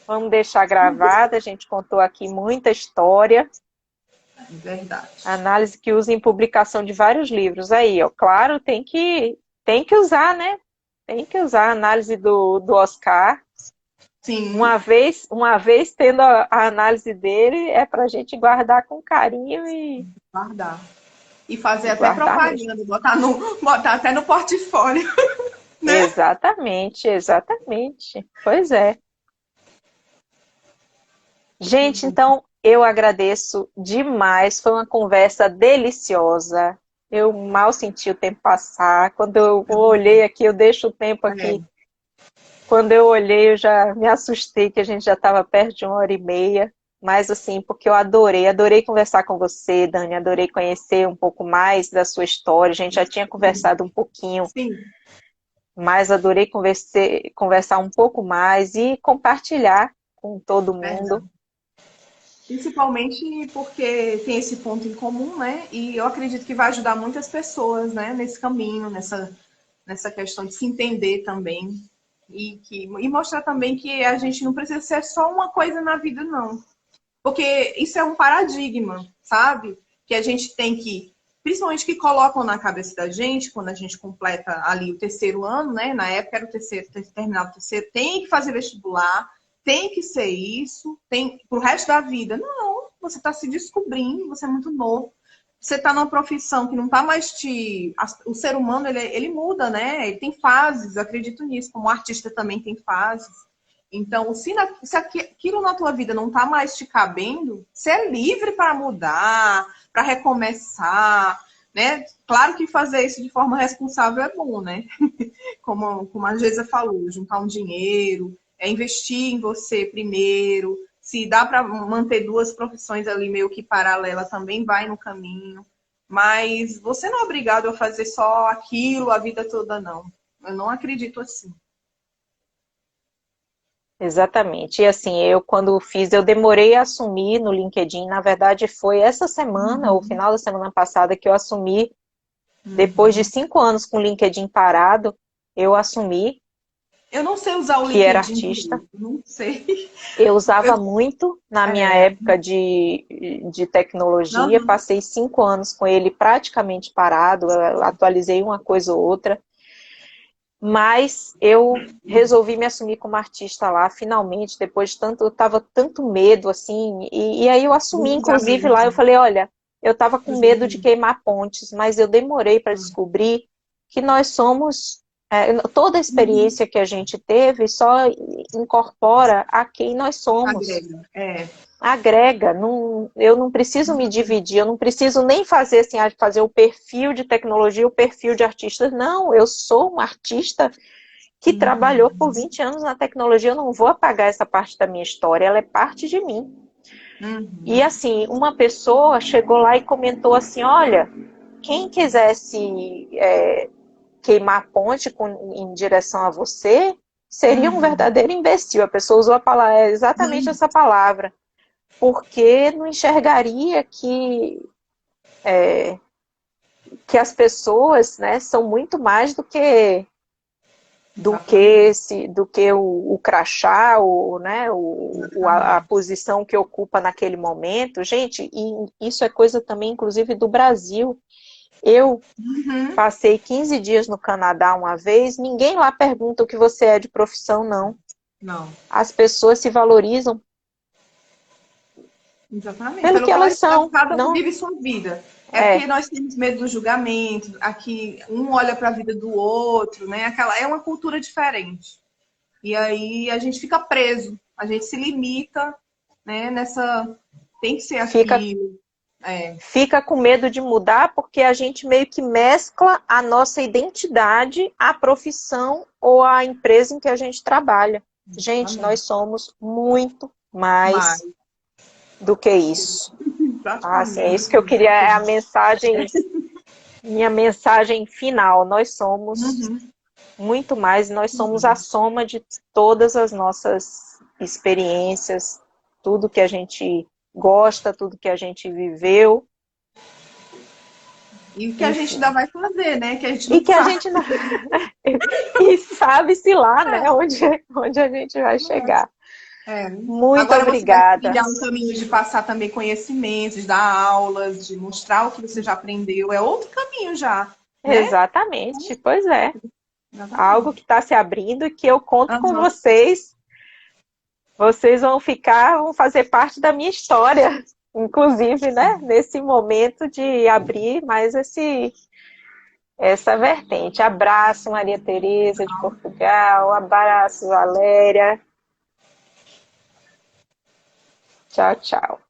Vamos deixar gravada, a gente contou aqui muita história. Verdade. Análise que usa em publicação de vários livros. Aí, ó, claro, tem que usar, né? Tem que usar a análise do Oscar. Sim, Uma vez tendo a análise dele, é para a gente guardar com carinho guardar. E fazer e até guardar mesmo. propaganda, botar até no portfólio, né? Exatamente, exatamente. Pois é. Gente, então eu agradeço demais. Foi uma conversa deliciosa. Eu mal senti o tempo passar. Quando eu olhei aqui, eu deixo o tempo É, aqui. Quando eu olhei, eu já me assustei que a gente já estava perto de 1 hora e meia. Mas assim, porque eu adorei conversar com você, Dani, adorei conhecer um pouco mais da sua história. A gente já tinha conversado um pouquinho, sim, mas adorei conversar um pouco mais e compartilhar com todo mundo. verdade. Principalmente porque tem esse ponto em comum, né? E eu acredito que vai ajudar muitas pessoas, né? Nesse caminho, nessa questão de se entender também. E mostrar também que a gente não precisa ser só uma coisa na vida, não. Porque isso é um paradigma, sabe? Que a gente tem que, principalmente que colocam na cabeça da gente, quando a gente completa ali o terceiro ano, né? Na época era o terceiro, terminado o terceiro, tem que fazer vestibular, tem que ser isso, tem pro resto da vida. Não, você está se descobrindo, você é muito novo. Você está numa profissão que não está mais te. O ser humano, ele muda, né? Ele tem fases, eu acredito nisso. Como artista também tem fases. Então, se aquilo na tua vida não está mais te cabendo, você é livre para mudar, para recomeçar, né? Claro que fazer isso de forma responsável é bom, né? Como a Geisa falou, juntar um dinheiro, investir em você primeiro. Se dá para manter duas profissões ali meio que paralela, também vai no caminho. Mas você não é obrigado a fazer só aquilo a vida toda, não. Eu não acredito assim. Exatamente. E assim, eu quando fiz, eu demorei a assumir no LinkedIn. Na verdade, foi essa semana, ou final da semana passada, que eu assumi. Depois de 5 anos com o LinkedIn parado, eu assumi Eu não sei usar o que era LinkedIn artista. direito, não sei. Eu usava Eu- muito na minha é, época de tecnologia. não, Passei 5 anos com ele praticamente parado. Eu atualizei uma coisa ou outra. Mas eu resolvi me assumir como artista lá, finalmente, depois de tanto, eu tava tanto medo, assim, e aí eu do assumi, inclusive, lá, eu julgamento. falei, olha, eu tava com Do medo de julgamento. queimar pontes, mas eu demorei para descobrir que nós somos, toda a experiência que a gente teve só incorpora a quem nós somos. Agrega. É. Agrega, não, eu não preciso me dividir, eu não preciso nem fazer assim, fazer o perfil de tecnologia, o perfil de artista. Não, eu sou um artista que trabalhou por 20 anos na tecnologia, eu não vou apagar essa parte da minha história, ela é parte de mim. E Uhum. assim, uma pessoa chegou lá e comentou assim, olha, quem quisesse queimar a ponte em direção a você, seria um Uhum. verdadeiro imbecil. A pessoa usou a palavra, exatamente essa palavra, porque não enxergaria que as pessoas, né, são muito mais Exatamente. do que o crachá, né, a Exatamente. posição que ocupa naquele momento. Gente, e isso é coisa também, inclusive, do Brasil. Eu Uhum. passei 15 dias no Canadá uma vez, ninguém lá pergunta o que você é de profissão, não. Não. As pessoas se valorizam Exatamente. pelo Pelo que que ela elas está, são. cada um Não, vive sua vida. É porque é, nós temos medo do julgamento, aqui um olha para a vida do outro, né? Aquela é uma cultura diferente. E aí a gente fica preso, a gente se limita, né? Nessa tem que ser fica aquilo. É, fica com medo de mudar porque a gente meio que mescla a nossa identidade à profissão ou à empresa em que a gente trabalha. Gente, nós exatamente. somos muito Mas, mais do que isso. Tá? Assim, é isso exatamente. que eu queria, é a mensagem, minha mensagem final. Nós somos Uhum. muito mais, nós somos a soma de todas as nossas experiências, tudo que a gente gosta, tudo que a gente viveu, E o que a gente enfim. ainda vai fazer, né? Que a gente E não que a sabe. gente não... e sabe-se lá, né, onde a gente vai chegar. É. Muito Agora você vai obrigada. trilhar um caminho de passar também conhecimentos, dar aulas, de mostrar o que você já aprendeu. É outro caminho já, né? Exatamente, pois é. Algo Exatamente. que está se abrindo e que eu conto com Aham. vocês. Vocês vão fazer parte da minha história, inclusive, né, nesse momento de abrir mais essa vertente. Abraço, Maria Tereza de Portugal. Abraço, Valéria. Tchau, tchau.